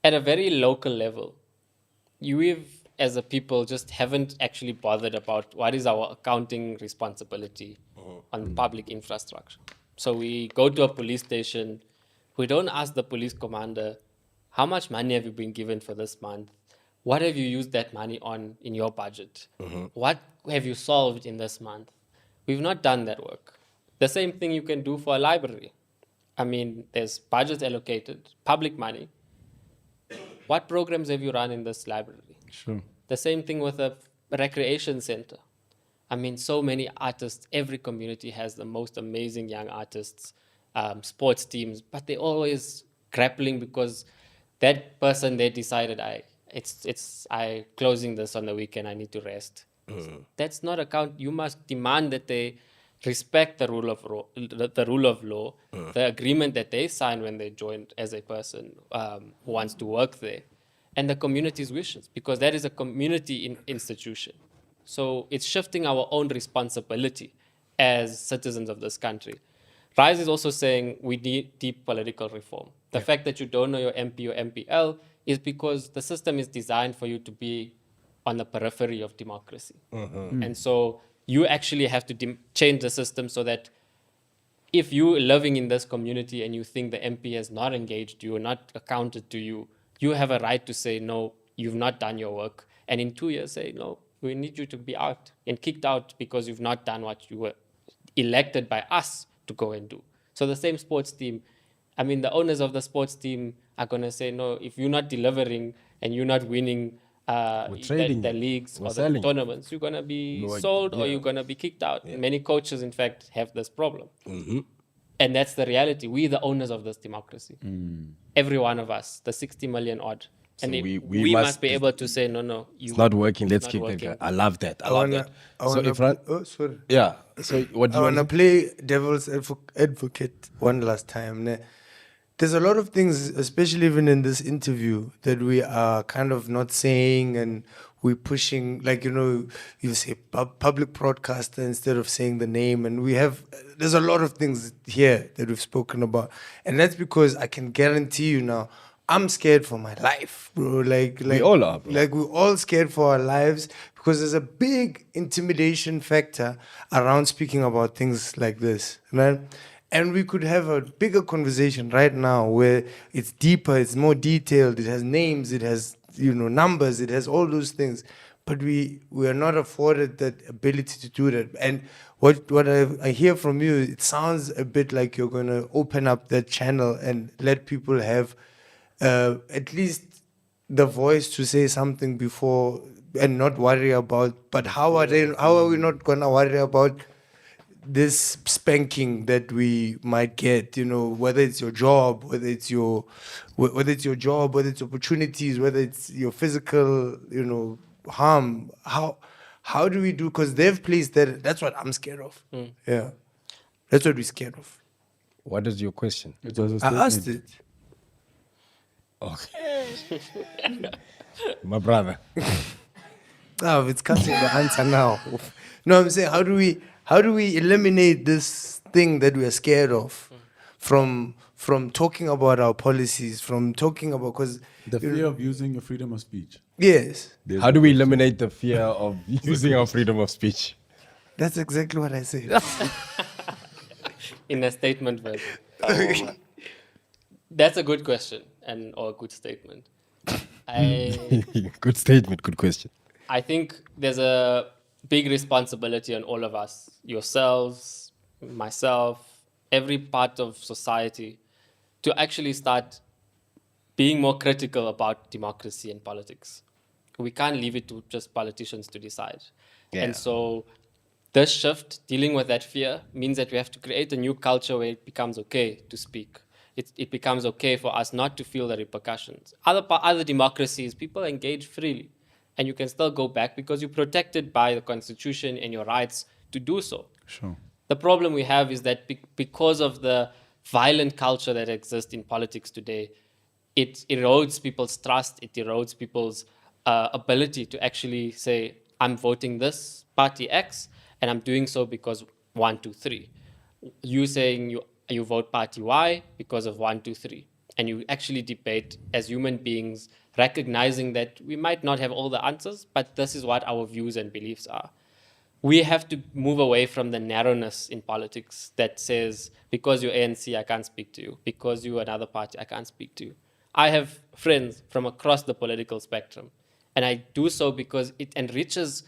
at a very local level, we've, as a people, just haven't actually bothered about what is our accounting responsibility on public infrastructure. So we go to a police station, we don't ask the police commander, how much money have you been given for this month? What have you used that money on in your budget? What have you solved in this month? We've not done that work. The same thing you can do for a library. I mean, there's budget allocated, public money. What programs have you run in this library? Sure. The same thing with a recreation center. I mean, so many artists, every community has the most amazing young artists, sports teams, but they're always grappling because that person they decided I closing this on the weekend, I need to rest. That's not account. You must demand that they respect the rule of law, the agreement that they signed when they joined as a person who wants to work there, and the community's wishes, because that is a community institution. So it's shifting our own responsibility as citizens of this country. Rise is also saying we need deep political reform. The fact that you don't know your MP or MPL is because the system is designed for you to be on the periphery of democracy. And so you actually have to change the system so that if you're living in this community and you think the MP has not engaged you or not accounted to you, you have a right to say, no, you've not done your work. And in 2 years say, no, we need you to be out and kicked out because you've not done what you were elected by us to go and do. So the same sports team, I mean, the owners of the sports team are going to say, no, if you're not delivering and you're not winning the leagues or the tournaments, you're going to be sold or you're going to be kicked out. Many coaches, in fact, have this problem. And that's the reality. We're the owners of this democracy. Every one of us, the 60 million odd. So and we must be able to say, no, it's not working. Let's kick that guy. I love that. I love that. So Irfaan, sorry. yeah. So what do I you want to play devil's advocate one last time. There's a lot of things, especially even in this interview, that we are kind of not saying, and we're pushing, like, you say public broadcaster instead of saying the name. And there's a lot of things here that we've spoken about. And that's because I can guarantee you now, I'm scared for my life, bro. Like we all are, bro. Like, we're all scared for our lives because there's a big intimidation factor around speaking about things like this, man. And we could have a bigger conversation right now where it's deeper, it's more detailed, it has names, it has, numbers, it has all those things. But we are not afforded that ability to do that. And what I hear from you, it sounds a bit like you're going to open up that channel and let people have at least the voice to say something before and not worry about. But how are we not going to worry about this spanking that we might get, whether it's your job, whether it's opportunities, whether it's your physical, harm. How do we do? Because they've placed that. That's what I'm scared of. Yeah, that's what we're scared of. What is your question? It was a I statement. asked it. Okay. My brother. It's cutting the answer now. No, I'm saying, how do we eliminate this thing that we are scared of from talking about our policies, from talking about, because The fear of using your freedom of speech. yes, How do we eliminate the fear of using our freedom of speech? that's exactly what I said. In a statement version. That's a good question or a good statement. Good statement, good question. I think there's a big responsibility on all of us, yourselves, myself, every part of society, to actually start being more critical about democracy and politics. We can't leave it to just politicians to decide. Yeah. And so this shift, dealing with that fear, means that we have to create a new culture where it becomes okay to speak. It becomes okay for us not to feel the repercussions. Other democracies, people engage freely. And you can still go back because you're protected by the Constitution and your rights to do so. Sure. The problem we have is that because of the violent culture that exists in politics today, it erodes people's trust, it erodes people's ability to actually say, I'm voting this party X, and I'm doing so because 1, 2, 3. You saying you vote party Y because of 1, 2, 3. And you actually debate as human beings, recognizing that we might not have all the answers, but this is what our views and beliefs are. We have to move away from the narrowness in politics that says, because you're ANC, I can't speak to you. Because you're another party, I can't speak to you. I have friends from across the political spectrum, and I do so because it enriches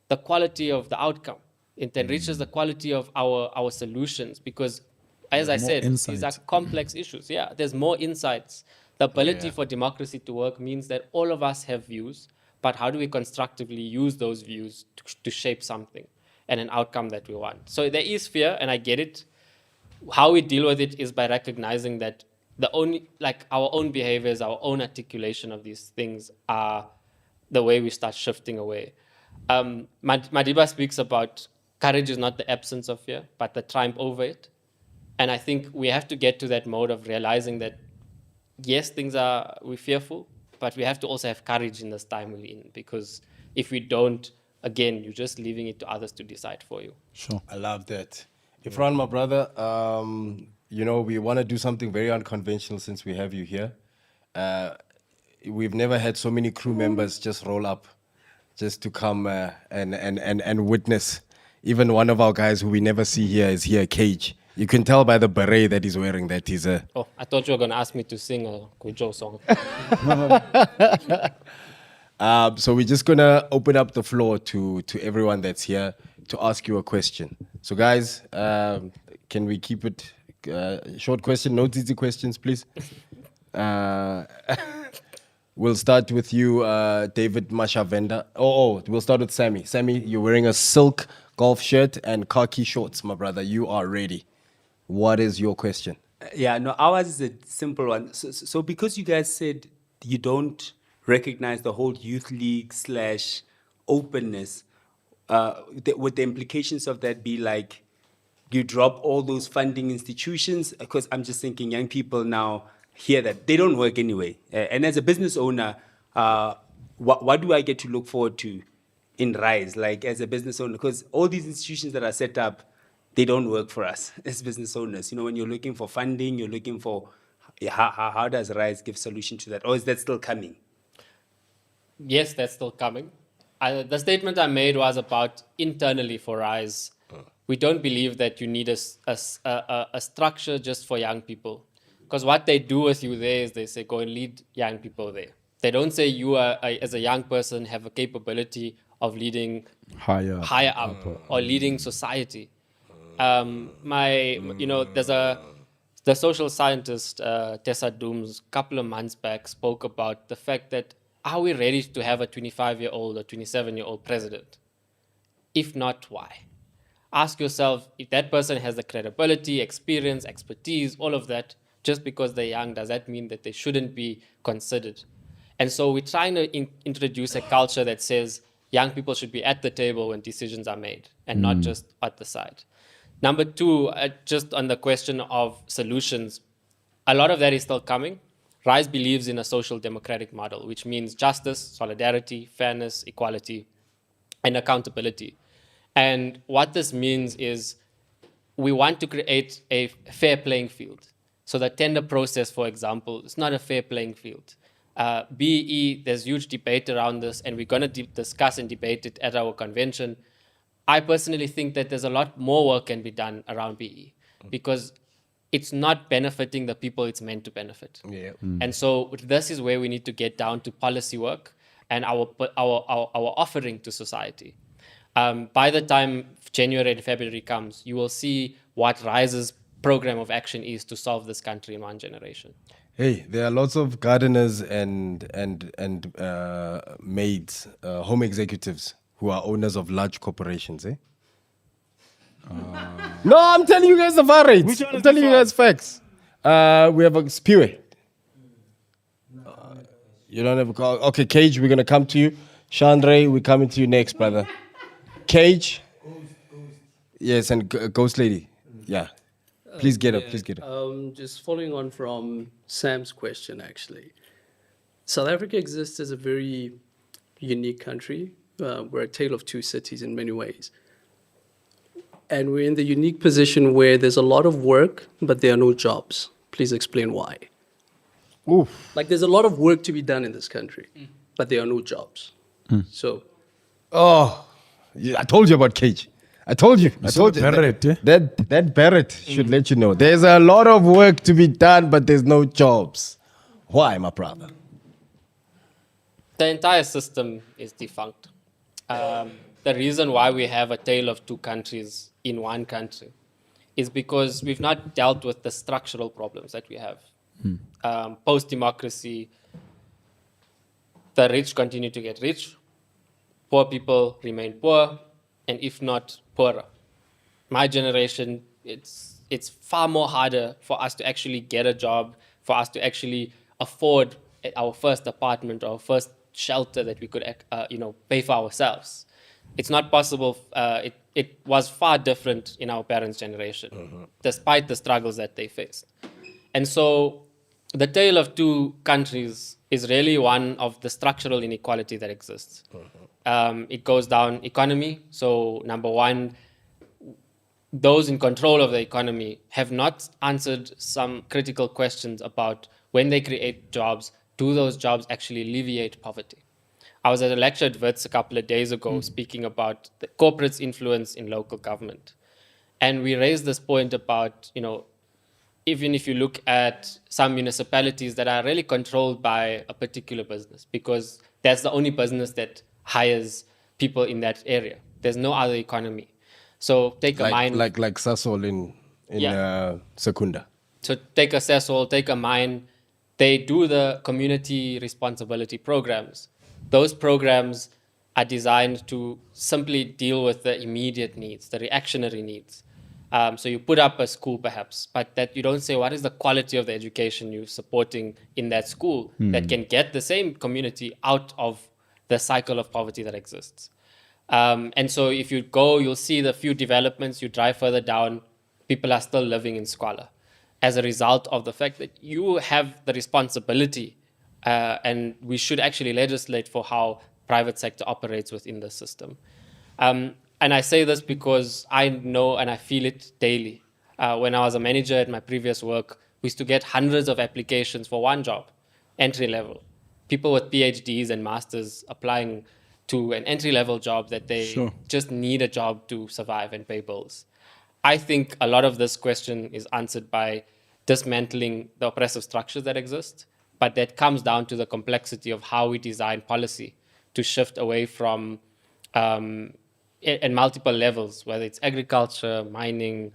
the quality of the outcome. It enriches the quality of our solutions, because, as I said, these are complex issues. Yeah, there's more insights. The ability for democracy to work means that all of us have views, but how do we constructively use those views to shape something and an outcome that we want? So there is fear, and I get it. how we deal with it is by recognizing that our own behaviors, our own articulation of these things are the way we start shifting away. Madiba speaks about courage is not the absence of fear, but the triumph over it. And I think we have to get to that mode of realizing that, yes, we're fearful, but we have to also have courage in this time we're in, because if we don't, again, you're just leaving it to others to decide for you. Sure. I love that. Irfaan, my brother, we want to do something very unconventional since we have you here. We've never had so many crew members just roll up, just to come and witness. Even one of our guys who we never see here is here, Cage. You can tell by the beret that he's wearing that he's a... Oh, I thought you were going to ask me to sing a Kujo song. So we're just going to open up the floor to everyone that's here to ask you a question. So guys, can we keep it short question, no easy questions, please? We'll start with you, David Mashavenda. We'll start with Sammy. Sammy, you're wearing a silk golf shirt and khaki shorts, my brother. You are ready. What is your question? Yeah, no, ours is a simple one. So because you guys said you don't recognize the whole youth league / openness, would the implications of that be like you drop all those funding institutions? Because I'm just thinking young people now hear that they don't work anyway. And as a business owner, what do I get to look forward to in Rise, like as a business owner? Because all these institutions that are set up, they don't work for us as business owners. You know, when you're looking for funding, you're looking for how does Rise give solution to that? Or is that still coming? Yes, that's still coming. The statement I made was about internally for Rise. We don't believe that you need a structure just for young people. Because what they do with you there is they say, go and lead young people there. They don't say you are, as a young person, have a capability of leading higher up or leading society. The social scientist Tessa Dooms, a couple of months back, spoke about the fact that are we ready to have a 25-year-old or 27-year-old president? If not, why? Ask yourself if that person has the credibility, experience, expertise, all of that. Just because they're young, does that mean that they shouldn't be considered? And so we're trying to introduce a culture that says young people should be at the table when decisions are made and not just at the side. Number two, just on the question of solutions, a lot of that is still coming. Rise believes in a social democratic model, which means justice, solidarity, fairness, equality, and accountability. And what this means is we want to create a fair playing field. So the tender process, for example, is not a fair playing field. BEE, there's huge debate around this, and we're going to discuss and debate it at our convention. I personally think that there's a lot more work can be done around BEE because it's not benefiting the people it's meant to benefit. Yeah. And so this is where we need to get down to policy work and our offering to society. By the time January and February comes, you will see what Rise's program of action is to solve this country in one generation. Hey, there are lots of gardeners and maids, home executives who are owners of large corporations, eh? No, I'm telling you guys the VAR rates. I'm telling you guys facts. We have a Spiwe. You don't have a call. Okay, Cage, we're going to come to you. Chandre, we're coming to you next, brother. Cage. Yes, and Ghost Lady. Yeah. Please get up. Just following on from Sam's question, actually. South Africa exists as a very unique country. We're a tale of two cities in many ways. And we're in the unique position where there's a lot of work, but there are no jobs. Please explain why. Oof. Like there's a lot of work to be done in this country, but there are no jobs. So. Oh, yeah, I told you about Cage. I told you. Barrett, that Barrett should let you know. There's a lot of work to be done, but there's no jobs. Why, my brother? The entire system is defunct. The reason why we have a tale of two countries in one country is because we've not dealt with the structural problems that we have. Post-democracy, the rich continue to get rich, poor people remain poor, and if not, poorer. My generation, it's it's far more harder for us to actually get a job, for us to actually afford our first apartment or first shelter that we could pay for ourselves. It's not possible. It was far different in our parents' generation, despite the struggles that they faced. And so the tale of two countries is really one of the structural inequality that exists. It goes down economy. So number one, those in control of the economy have not answered some critical questions about when they create jobs, do those jobs actually alleviate poverty? I was at a lecture at WITS a couple of days ago speaking about the corporate's influence in local government. And we raised this point about, even if you look at some municipalities that are really controlled by a particular business, because that's the only business that hires people in that area. There's no other economy. So take a mine. Like Sasol in Secunda. So take a Sasol, take a mine. They do the community responsibility programs. Those programs are designed to simply deal with the immediate needs, the reactionary needs. So you put up a school perhaps, but that you don't say what is the quality of the education you're supporting in that school that can get the same community out of the cycle of poverty that exists. And so if you go, you'll see the few developments, you drive further down, people are still living in squalor as a result of the fact that you have the responsibility and we should actually legislate for how private sector operates within the system. And I say this because I know and I feel it daily. When I was a manager at my previous work, we used to get hundreds of applications for one job, entry level. People with PhDs and masters applying to an entry-level job that they just need a job to survive and pay bills. I think a lot of this question is answered by dismantling the oppressive structures that exist, but that comes down to the complexity of how we design policy to shift away from, at multiple levels, whether it's agriculture, mining,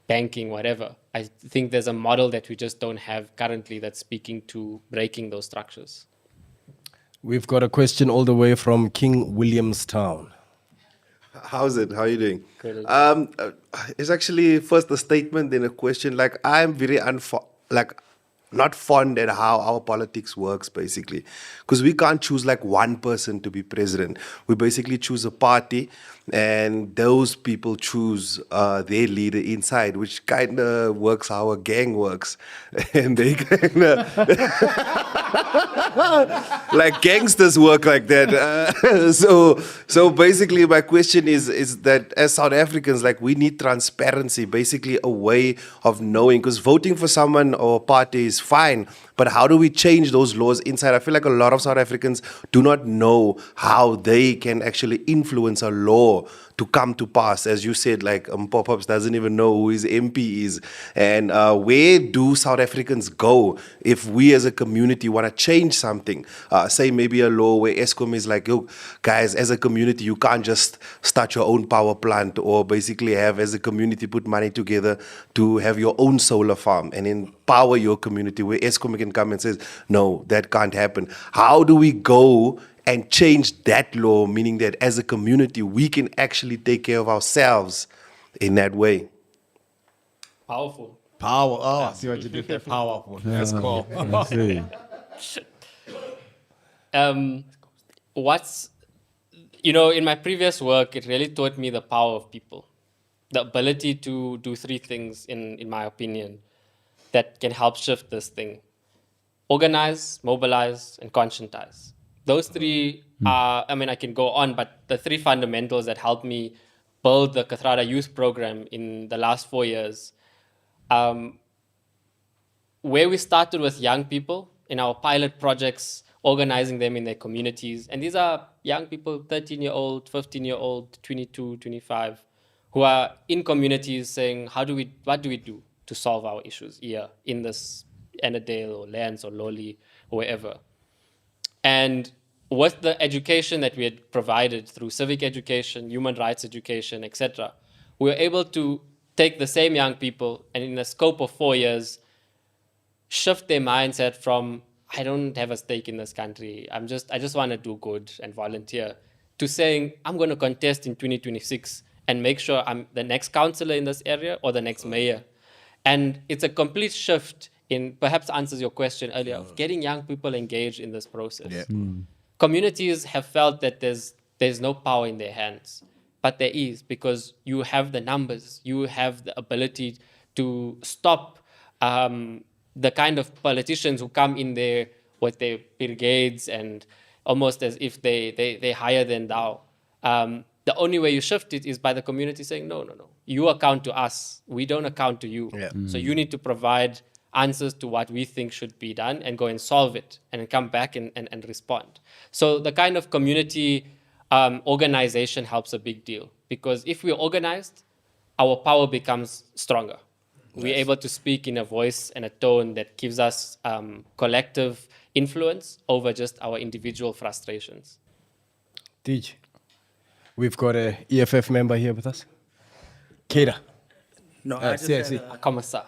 banking, whatever. I think there's a model that we just don't have currently that's speaking to breaking those structures. We've got a question all the way from King Williamstown. How's it? How are you doing? Good. It's actually first a statement, then a question. Like, I'm very not fond at how our politics works, basically, because we can't choose like one person to be president. We basically choose a party, and those people choose their leader inside, which kind of works how a gang works, and they kind of like gangsters work like that. So basically, my question is that as South Africans, like, we need transparency, basically a way of knowing, because voting for someone or a party is fine, but how do we change those laws inside? I feel like a lot of South Africans do not know how they can actually influence a law to come to pass. As you said, like Pop-Ups doesn't even know who his MP is. And where do South Africans go if we as a community want to change something? Say maybe a law where Eskom is like, yo, guys, as a community, you can't just start your own power plant, or basically have as a community put money together to have your own solar farm and empower your community, where Eskom can come and says, no, that can't happen. How do we go and change that law, meaning that as a community, we can actually take care of ourselves in that way? Powerful. Power. Oh, I see what you did there. Powerful. That's cool. In my previous work, it really taught me the power of people, the ability to do three things, in my opinion, that can help shift this thing: organize, mobilize, and conscientize. Those three are, I can go on, but the three fundamentals that helped me build the Kathrada Youth Program in the last 4 years, where we started with young people in our pilot projects, organizing them in their communities. And these are young people, 13-year-old, 15-year-old, 22, 25, who are in communities saying, what do we do to solve our issues here in this Annandale or Lance or Loli or wherever? And with the education that we had provided through civic education, human rights education, etc., we were able to take the same young people and in a scope of 4 years, shift their mindset from, I don't have a stake in this country, I just want to do good and volunteer, to saying, I'm going to contest in 2026 and make sure I'm the next councillor in this area or the next mayor. And it's a complete shift in, perhaps answers your question earlier, of getting young people engaged in this process. Communities have felt that there's no power in their hands, but there is, because you have the numbers, you have the ability to stop the kind of politicians who come in there with their brigades and almost as if they higher than thou. The only way you shift it is by the community saying, no, you account to us, we don't account to you. So you need to provide answers to what we think should be done and go and solve it and then come back and respond. So the kind of community organization helps a big deal, because if we're organized, our power becomes stronger. We're able to speak in a voice and a tone that gives us collective influence over just our individual frustrations. Dij, we've got a EFF member here with us. Keda. No, I just had a- Commissar.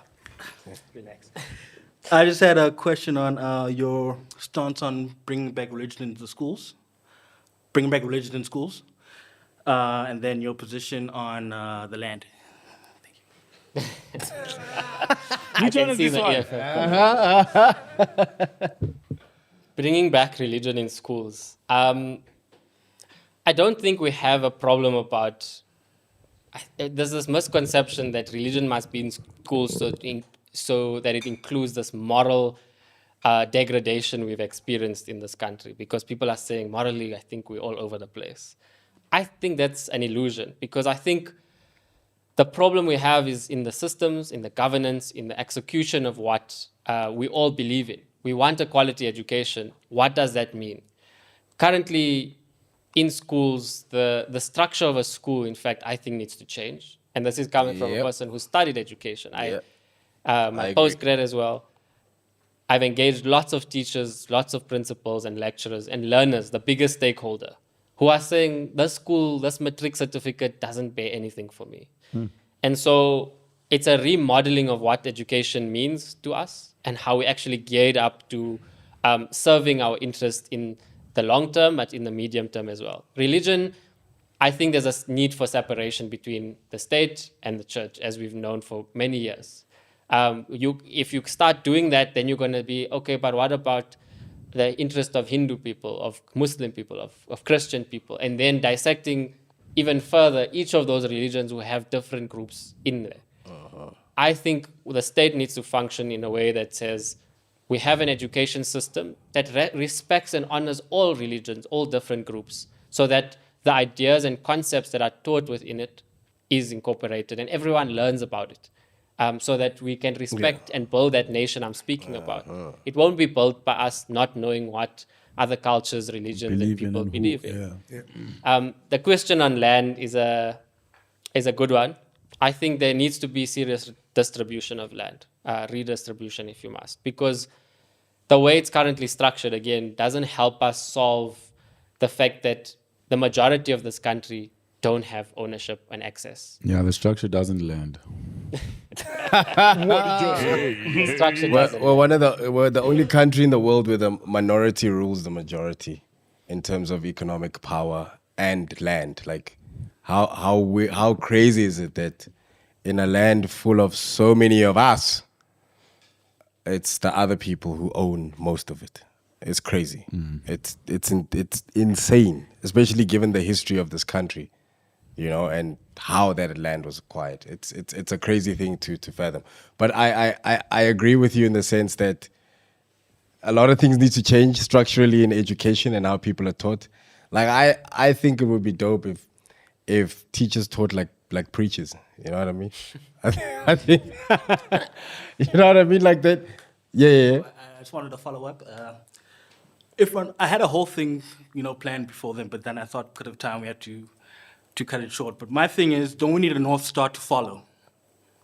Relax. I just had a question on your stance on bringing back religion into the schools, bringing back religion in schools, and then your position on the land. I can see the EFF. Bringing back religion in schools. I don't think we have a problem about. There's this misconception that religion must be in schools so that it includes this moral degradation we've experienced in this country, because people are saying morally, I think we're all over the place. I think that's an illusion, because I think the problem we have is in the systems, in the governance, in the execution of what we all believe in. We want a quality education. What does that mean? Currently, in schools, the structure of a school, in fact, I think needs to change. And this is coming from a person who studied education. My postgrad as well. I've engaged lots of teachers, lots of principals and lecturers and learners, the biggest stakeholder, who are saying, this school, this matric certificate doesn't bear anything for me. And so it's a remodeling of what education means to us and how we actually geared up to serving our interest in the long term, but in the medium term as well. Religion, I think there's a need for separation between the state and the church, as we've known for many years. If you start doing that, then you're going to be, okay, but what about the interest of Hindu people, of Muslim people, of Christian people, and then dissecting even further each of those religions who have different groups in there. I think the state needs to function in a way that says we have an education system that respects and honors all religions, all different groups, so that the ideas and concepts that are taught within it is incorporated and everyone learns about it, so that we can respect and build that nation I'm speaking about. It won't be built by us not knowing what other cultures, religions, and people believe in. The question on land is a good one. I think there needs to be serious distribution of land, redistribution if you must, because the way it's currently structured, again, doesn't help us solve the fact that the majority of this country don't have ownership and access. Yeah, the structure doesn't land. We're the only country in the world where the minority rules the majority in terms of economic power and land. Like, how crazy is it that in a land full of so many of us, it's the other people who own most of it? It's crazy. It's insane, especially given the history of this country, you know, and how that land was acquired. It's a crazy thing to fathom. But I agree with you in the sense that a lot of things need to change structurally in education and how people are taught. Like I think it would be dope if teachers taught like preachers. You know what I mean? I think you know what I mean, like that. Yeah. I just wanted to follow up. I had a whole thing, planned before then, but then I thought because of time we had to cut it short. But my thing is, don't we need a North Star to follow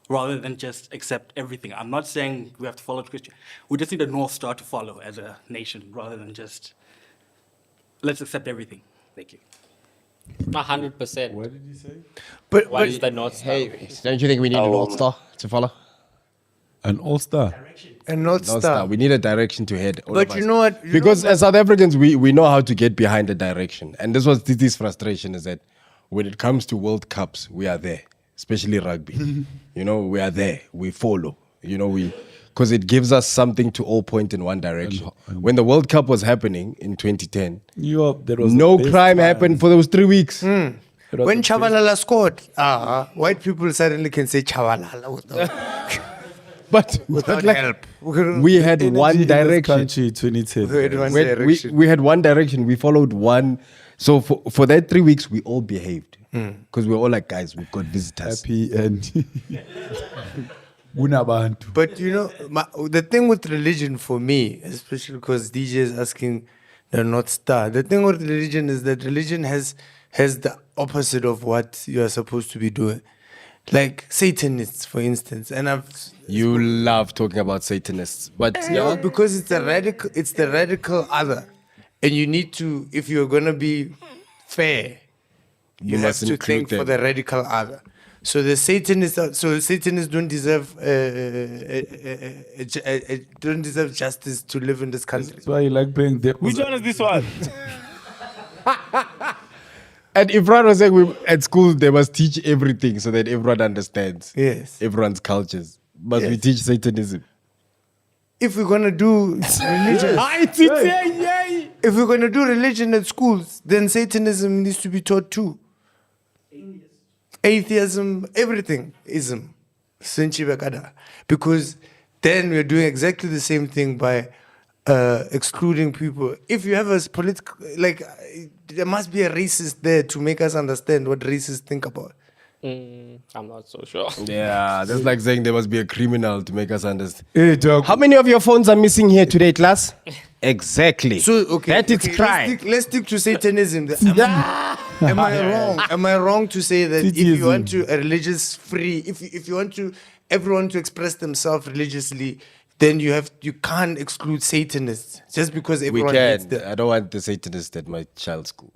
rather than just accept everything? I'm not saying we have to follow Christian. We just need a North Star to follow as a nation rather than just let's accept everything. Thank you. 100%. What did you say? But what is the North Star? Hey, don't you think we need a North Star to follow? An all-star. A North Star. We need a direction to head. all But of you us. know what? Because as South Africans, we know how to get behind the direction. And this was Titi's frustration, is that when it comes to World Cups, we are there, especially rugby. You know, we are there. We follow. You know, because it gives us something to all point in one direction. When the World Cup was happening in 2010, there was no crime happened for those 3 weeks. When Chabalala scored, white people suddenly can say Chabalala without help. We had one direction. Country 2010. We had one direction. We had one direction. We followed one. So for that 3 weeks, we all behaved. Because we were all like, guys, we've got visitors. Happy and... But you know, the thing with religion for me, especially because DJ is asking the North Star, the thing with religion is that religion has the opposite of what you are supposed to be doing. Like Satanists, for instance, You love talking about Satanists, but no, because it's the radical other, and you need to, if you're gonna be fair, you have must to include think for them. the radical other. So the Satanists don't deserve don't deserve justice to live in this country. That's why you like playing the... Which one is this one? And Irfaan was saying at school they must teach everything so that everyone understands. Yes. Everyone's cultures. Must we Yes. teach Satanism? If we're gonna do religion, if we're gonna do religion at schools, then Satanism needs to be taught too. Atheism, everything, ism, because then we're doing exactly the same thing by excluding people. If you have a political, like, there must be a racist there to make us understand what racists think about. I'm not so sure. Yeah, that's like saying there must be a criminal to make us understand. Hey, dog. How many of your phones are missing here today, class? Exactly. So, okay, that is crime. Let's stick to Satanism. Am I wrong? Am I wrong to say that if you want to a religious free, if you want to everyone to express themselves religiously, then you can't exclude Satanists just because We everyone hates can. them. I don't want the Satanist at my child's school.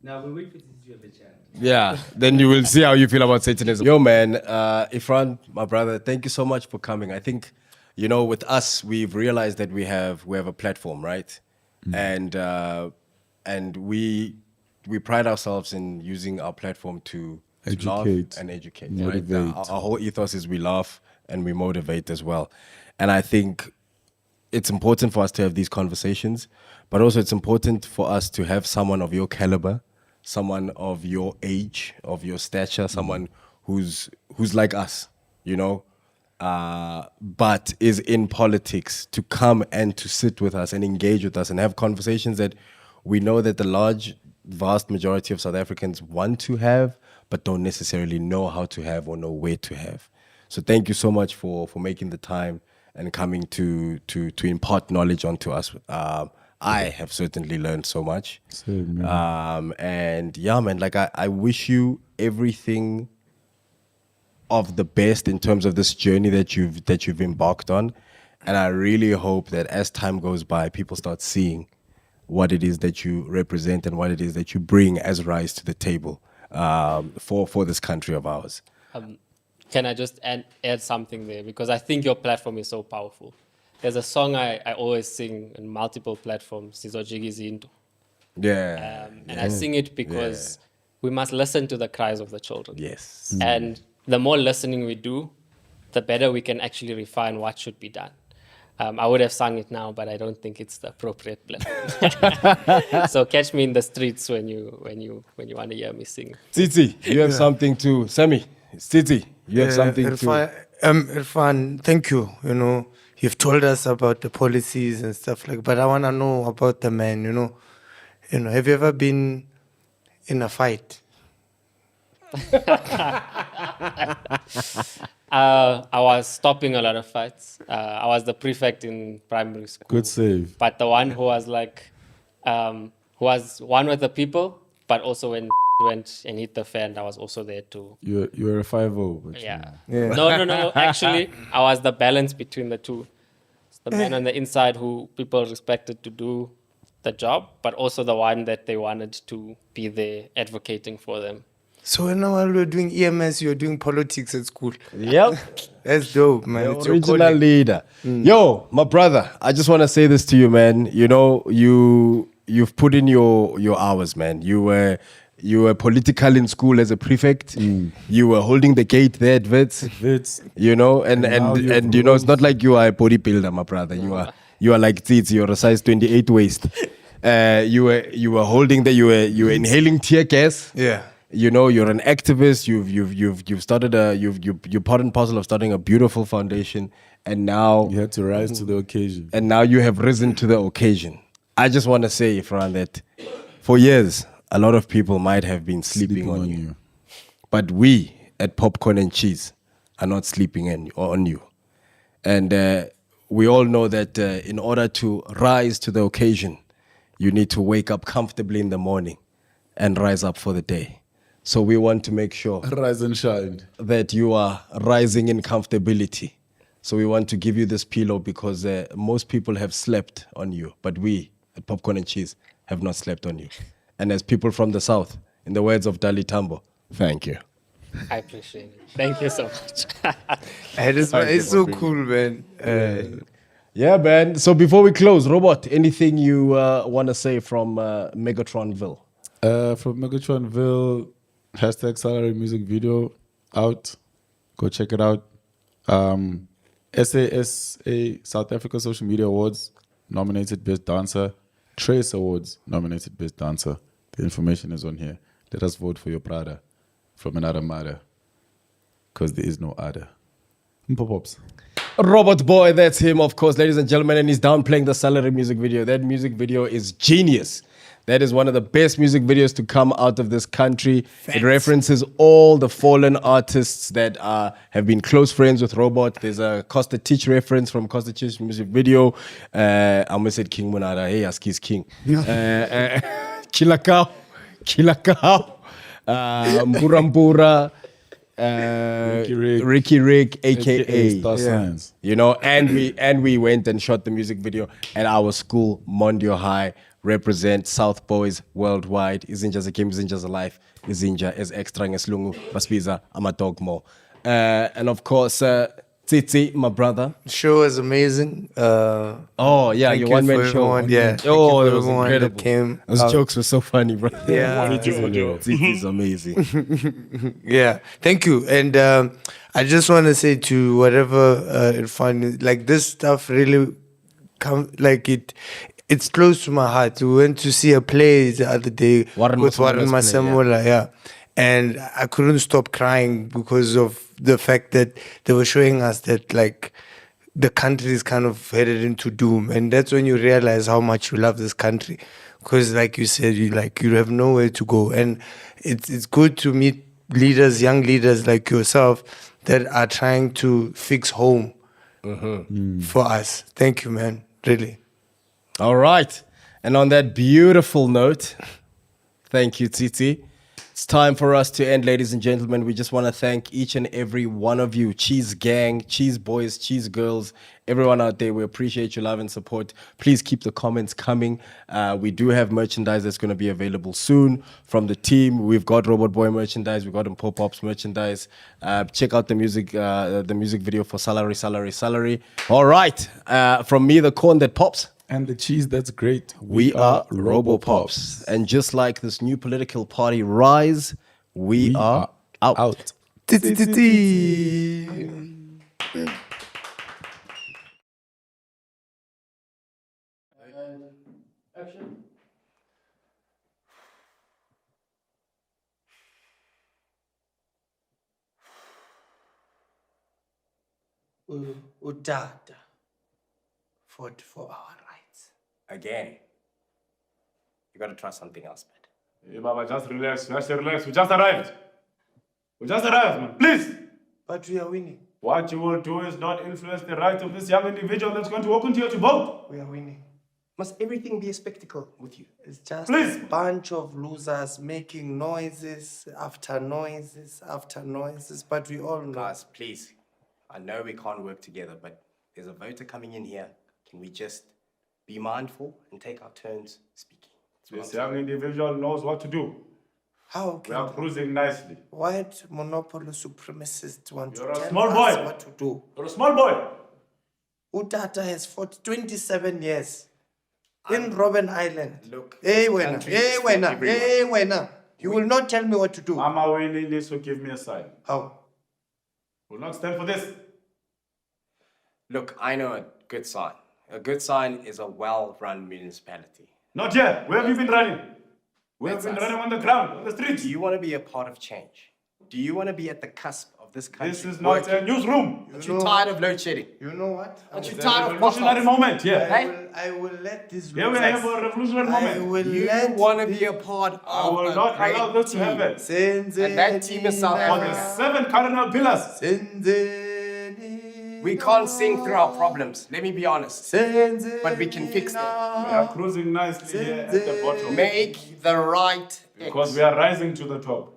Now we wait for this to have a chance. Yeah, then you will see how you feel about Satanism. Yo, man, Irfaan, my brother, thank you so much for coming. I think, you know, with us, we've realized that we have a platform, right? And we pride ourselves in using our platform to laugh Educate, and educate. motivate. Right? Our whole ethos is we laugh and we motivate as well. And I think it's important for us to have these conversations, but also it's important for us to have someone of your caliber, someone of your age, of your stature, someone who's like us, you know, but is in politics, to come and to sit with us and engage with us and have conversations that we know that the vast majority of South Africans want to have, but don't necessarily know how to have or know where to have. So thank you so much for making the time and coming to impart knowledge onto us. I have certainly learned so much. Same, man. And yeah, man, like I wish you everything of the best in terms of this journey that you've embarked on. And I really hope that as time goes by, people start seeing what it is that you represent and what it is that you bring as Rise to the table for this country of ours. Can I just add something there? Because I think your platform is so powerful. There's a song I always sing on multiple platforms, Sizojiki Zinto. Yeah. And I sing it because we must listen to the cries of the children. Yes. And the more listening we do, the better we can actually refine what should be done. I would have sung it now, but I don't think it's the appropriate platform. So catch me in the streets when you want to hear me sing. Titi, you have something to Sammy. Titi, you have something to. Irfaan, thank you. You know, you've told us about the policies and stuff but I want to know about the man. You know, have you ever been in a fight? I was stopping a lot of fights. I was the prefect in primary school. Good save. But the one who was like, who was one with the people, but also when went and hit the fan, I was also there too. You were a 5-0. Yeah. No. Actually, I was the balance between the two. It's the man on the inside who people respected to do the job, but also the one that they wanted to be there advocating for them. So while we're doing EMS, you're doing politics at school. Yep. That's dope, man. The It's your original calling. leader. Yo, my brother, I just want to say this to you, man. You know, you've put in your hours, man. You You were political in school as a prefect. You were holding the gate there at Wits. You know, and you know, it's not like you are a bodybuilder, my brother. You are like Tsitsi, you're a size 28 waist. You were holding you were inhaling tear gas. Yeah. You know, you're an activist. You've started you're part and parcel of starting a beautiful foundation, and now you had to rise to the occasion. And now you have risen to the occasion. I just want to say, Irfaan, that for years a lot of people might have been sleeping on you, but we at Popcorn and Cheese are not sleeping on you, and we all know that in order to rise to the occasion, you need to wake up comfortably in the morning and rise up for the day. So we want to make sure rise and shine that you are rising in comfortability. So we want to give you this pillow because most people have slept on you, but we at Popcorn and Cheese have not slept on you. And as people from the South, in the words of Dali Tambo, thank you. I appreciate it. Thank you so much. It's so cool, man. Yeah, man. So before we close, Robot, anything you want to say from Megatronville? From Megatronville, hashtag Salary music video out. Go check it out. SASA, South Africa Social Media Awards, nominated Best Dancer. Trace Awards, nominated Best Dancer. The information is on here. Let us vote for your Prada from another matter. Because there is no other. Pops. Robot Boy, that's him, of course, ladies and gentlemen, and he's downplaying the Salary music video. That music video is genius. That is one of the best music videos to come out of this country. Thanks. It references all the fallen artists that have been close friends with Robot. There's a Costa Teach reference from Costa Teach music video. I almost said King Munada. Hey, Aski's King. Killer Cow. Mbura. Ricky Rick, aka Star Science. You know, and we went and shot the music video at our school, Mondio High. Represent South Boys worldwide. Izinja as a game, Izinja as a life. Izinja as extra ngeslungu. Baspiza, I'm a dog more. And of course, Tsitsi, my brother. The show was amazing. Oh yeah, your one-man show. Yeah. Oh, it was incredible. Came Those out. jokes were so funny, bro. Yeah. Tsitsi's amazing. Yeah, thank you. And I just want to say to whatever Irfaan, like this stuff really it's close to my heart. We went to see a play the other day with Warren Masemola, yeah. And I couldn't stop crying because of the fact that they were showing us that like the country is kind of headed into doom. And that's when you realize how much you love this country. Because like you said, you have nowhere to go. And it's good to meet leaders, young leaders like yourself that are trying to fix home for us. Thank you, man. Really. All right. And on that beautiful note, thank you, Tsitsi. It's time for us to end, ladies and gentlemen. We just want to thank each and every one of you, Cheese Gang, Cheese Boys, Cheese Girls, everyone out there. We appreciate your love and support. Please keep the comments coming. We do have merchandise that's going to be available soon from the team. We've got Robot Boy merchandise. We've got Pop-Ups merchandise. Check out the music video for Salary. All right. From me, the corn that pops. And the cheese that's great. We are Robopops. And just like this new political party Rise, we are out. Action. Udada fought for our rights. Again. You gotta try something else, man. Hey, Baba, just relax. Just relax. We just arrived. Man. Please. But we are winning. What you will do is not influence the right of this young individual that's going to walk into here to vote. We are winning. Must everything be a spectacle with you? It's just Please. a bunch of losers making noises after noises after noises. But we all know. Guys, please. I know we can't work together, but there's a voter coming in here. Can we just be mindful and take our turns speaking? This young individual knows what to do. How We are cruising nicely. white monopoly supremacists want You're to a tell small us boy. what to do? You're a small boy. Utata has fought 27 years in Robben Island. Look, Hey, the wena. country Hey, is for wena. everyone. Hey, wena. You will not tell me what to do. Mama winning this will give me a sign. How? Will not stand for this. Look, I know a good sign. A good sign is a well-run municipality. Not yet. Where have you been running? We have That's been us. running on the ground, on the streets. Do you want to be a part of change? Do you want to be at the cusp of this country? This is not a newsroom. Aren't you tired of load shedding? You know what? Aren't you It's a tired of revolutionary potholes? moment, yeah. Hey? I will let this. Here we have a revolutionary moment. You want to be a part I of will a not great allow this to team. happen. And that team is South On the Africa. 7 cardinal pillars. We can't sing through our problems. Let me be honest. But we can fix them. We are cruising nicely here at the bottom. Make the right Because we are rising to the top.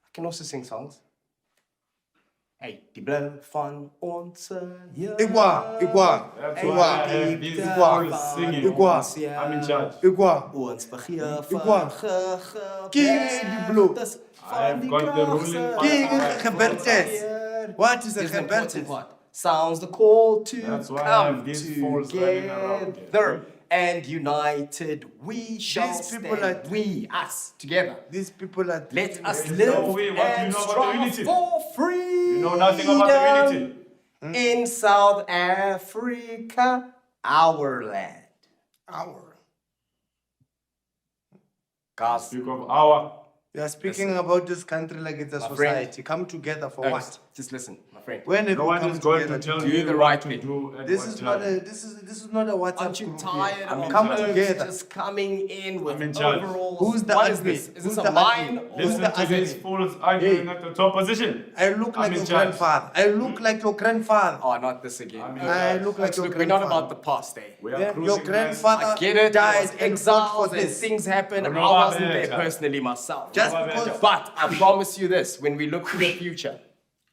I can also sing songs. Hey, die blauw van onze jeugd. Igwa. That's why I have these people singing. I'm in charge. Ons vergeef Igwa. van King die blue. I have got the ruling King power. gebeurtes. What is a Is the important gebeurtes? part. Sounds the call to That's why I come have these fools running around here. together. And united we shall These people stand. We, us, together. These people are. Let us There's live no way. What do you and know about the strive unity? for freedom. You know nothing about the unity. In South Africa, our land. Our. God's Speak of our. You are speaking about this country like it's a My society. friend. Come together for No, what? just listen, my friend. When have No you one come is going to together? tell do you the what right to thing. do at This what is not time. a. This is not a WhatsApp Aren't you group tired here. of Come us together. just coming in with I'm in charge. overalls? Who's the What is ugly? this? Is Who's this the a mine? ugly? Or Listen the to these ugly? fools arguing at the top position. I look like I'm in your charge. grandfather. I look like your grandfather. Oh, not this again. I'm in I charge. look like your Look, we're not grandfather. about the past, eh? We are Yeah, cruising your nicely. grandfather I get it. died There was and fought exiles for and this. things happened, and I Robert wasn't there Better. personally myself. Just Robert because. Better. But I promise you this: when we look to the future,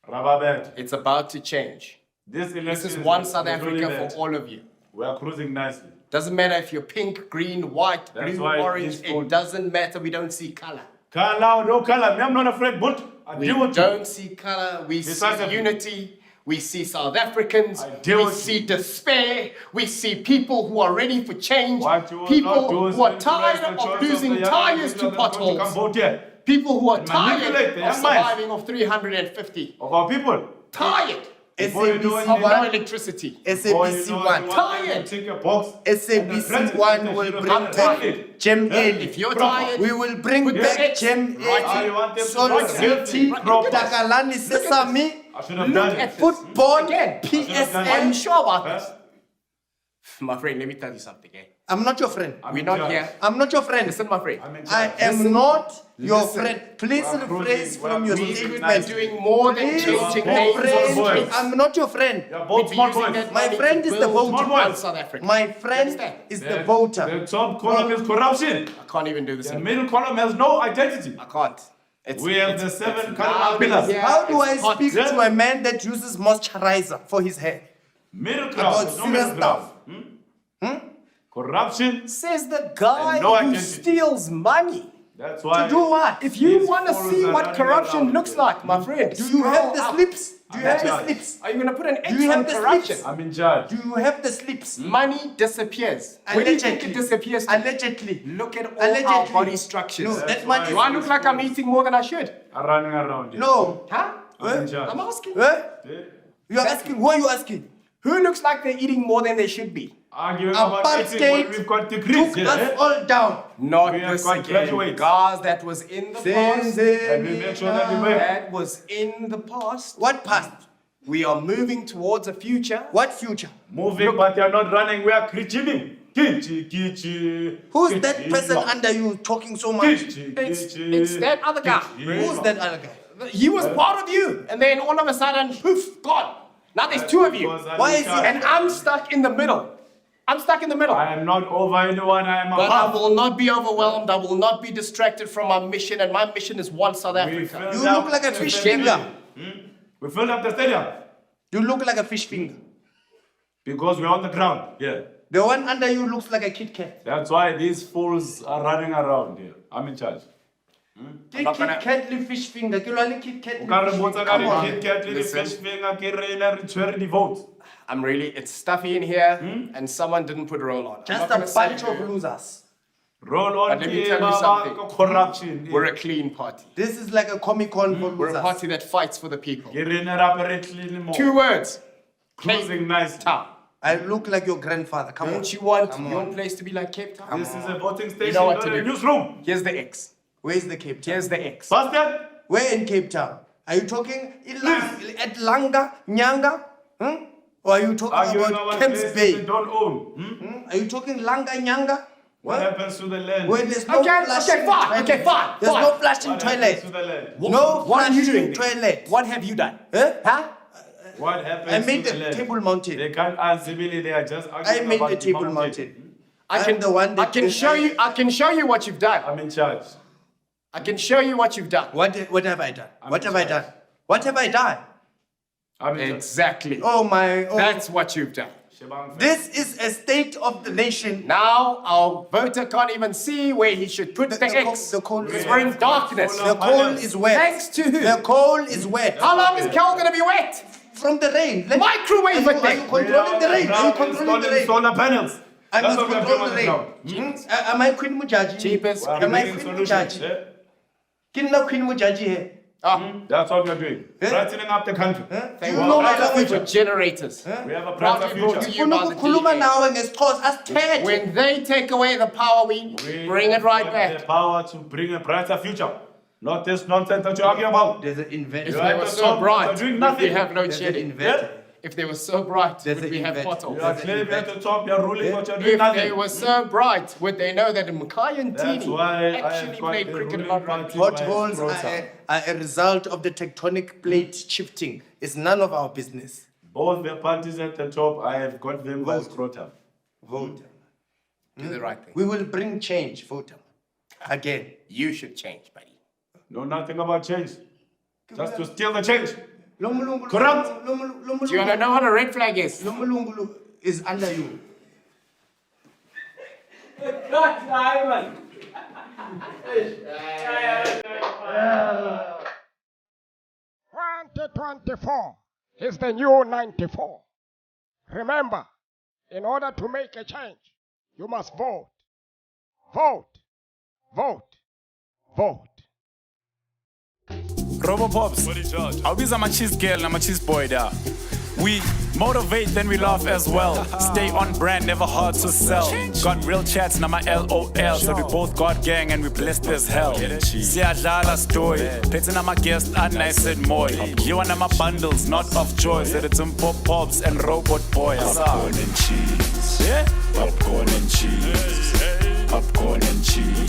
Rababet. it's about to change. This election This is one South a Africa event. for all of you. We are cruising nicely. Doesn't matter if you're pink, green, white, That's blue, why orange. this phone- It doesn't matter. We don't see color. Color, no color. Me, I'm not afraid, but I We deal with you. don't see color. We see Decisively. unity. We see South Africans. I deal We with see you. despair. We see people who are ready for change. What you will not People do is who are influence tired the of choice losing the young tires people to that are going to come potholes. vote here. People who are And tired manipulate the of young minds. surviving of 350. Of our people. Tired Before you do SABC of anything, no One. electricity. before you SABC know One. you want Tired. to take a box. SABC One will bring back Gem If Eli. you're tired, We will bring With back the X, Gem right Ah, you Eli. want them to Solo watch City, it? Proper. Takalani Sesame, I should have done it. football, again, are you PSN. sure about Huh? this? My friend, let me tell you something, eh? I'm not your friend. I'm We're in not charge. here. I'm not your friend. Listen, my friend. I'm in I charge. am not your Listen. friend. Please We're rephrase cruising, from we're your cruising. We're statement. doing more than Please changing Small names. rephrase. boys. I'm not your friend. You're We'd both be small using boys. that My money friend to is the build voter. Small boys. one South Africa. My friend understand? is the voter. The top column is corruption. I can't even do this The anymore. middle column has no identity. I can't. It's, We have it's- the 7 it's cardinal loud pillars. in here. How do I It's hot. speak to a man that uses moisturizer for his hair? Middle About ground. No serious middle ground. Corruption. Says the guy And no who identity. steals money. That's why. To do what? If you These want to fools see are what running corruption around looks here. like, my friend, Do you have the scroll up. slips? Do you I'm have in the charge. slips? Are you going to put an X you have on the corruption? slips? I'm in charge. Do you have the slips? Money disappears. Where do you think it disappears to? Allegedly. Look at all Allegedly. our body structures. No, That's that money. Do I look like I'm eating more than I should? I'm running around here. No. Huh? I'm in charge. I'm asking. Eh? Yeah. You are asking. Who are you asking? Who looks like they're eating more than they should be? Arguing about eating when we've got degrees Took here. us eh? all down. Not We have this got again. graduates. Guys, that was in the past. And we make sure that we work. That was in the past. What past? We are moving towards a future. What future? Moving, but you're not running. We are creating. Kichi, kichi. Who's that person under you talking so much? It's that other guy. Who's that other guy? He was part of you. And then all of a sudden, poof, gone. Now there's two of you. Why is he? And I'm stuck in the middle. I'm stuck in the middle. I am not over anyone. I am But I above. will not be overwhelmed. I will not be distracted from my mission. And my mission is one South Africa. You look like a fish finger. We filled up the stadium You look like a fish finger. because we're on the ground. Yeah. The one under you looks like a Kit Kat. That's why these fools are running around here. I'm in charge. Kit Kat le fish finger. Ke lo le Kit Kat O le ka re fish botsa finger. ka Come re on. Kit Kat le Listen. fish finger ke rena re tshwere di-votes. It's stuffy in here, and someone didn't put roll on. I'm Just not a gonna say bunch who. of losers. Roll on. But let me tell you something. Corruption. We're a clean party. This is like a Comic-Con for We're a losers. party that fights for the people. Get in there apparently more. 2 words. Closing nice town. I look like your grandfather. Come on. Don't you want Come your on. place to be like Cape Town? This is a voting station, You know what not to a do. newsroom. Here's the X. Where's the Cape Town? Here's the X. Bastard. Where in Cape Town? Are you talking at Langa, Nyanga? Or are you talking about Kemps Bay? They don't own. Are you talking Langa, Nyanga? What happens to the land? Where there's no flushing toilet. There's no flushing What toilet. happens to the land? No What are you doing flushing there? toilet. What have you done? Huh? What happens I made to the the land? table mountain. They can't answer me. They are just I arguing made about the table mountain. mountain. I'm the one that I can show you. I can show you what you've done. I'm in charge. I can show you what you've done. What have I done? What have I done? What have I done? I'm in charge. Exactly. Oh my. Oh. That's what you've done. This is a state of the nation. Now our voter can't even see where he should put the X. The coal is Because we're in darkness. The coal is wet. Thanks to who? The coal is wet. How long is coal going to be wet? From the rain. Microwave it Are then. you controlling the rain? Are you controlling the installing rain? solar panels. I That's must what we are control doing the on the rain. ground. Am I Queen Mujaji? Cheapest. We are Am I bringing Queen solutions. Mujaji? Kinna Queen Mujaji here. That's what we are doing. Brightening up the country. Do you know my language? For generators. We have a Proudly brighter brought to future. you by the Khuluma DA. nawe ngesixhosa asithethe. When they take away the power, we bring it right got back. the power to bring a brighter future. Not this nonsense that you argue about. There's an inventor. If You they are were the so top, bright, you're doing would nothing. we have no There's an shedding? inventor. If they were so bright, There's would an we have inventor. potholes? You are claiming at the top, you're ruling, but you're doing If nothing. they were so bright, would they know that Mkai and That's Tini why I actually have got played the cricket ruling not right right? in my Potholes are a result of the tectonic plate shifting. It's none of our business. Both the parties at the top, I have got them by scrotum. Vote. Do the right thing. We will bring change. Vote. Again. You should change, buddy. Know nothing about change. Just to steal the change. Lomulungulu. Corrupt. Do you want to know what a red flag is? Lomulungulu is under you. 2024 is the new 94. Remember, in order to make a change, you must vote. Vote. Vote. Vote. Robopops, I'll be my cheese girl and my cheese boy there. We motivate, then we laugh as well. Stay on brand, never hard to sell. Got real chats, now my LOL. So we both got gang and we blessed as hell. Siyadlala story, petting on my guest and I said more. You and my bundles, not of joy. Said it's some pop-pops and robot boys. Popcorn and cheese. Yeah? Popcorn and cheese. Popcorn and cheese.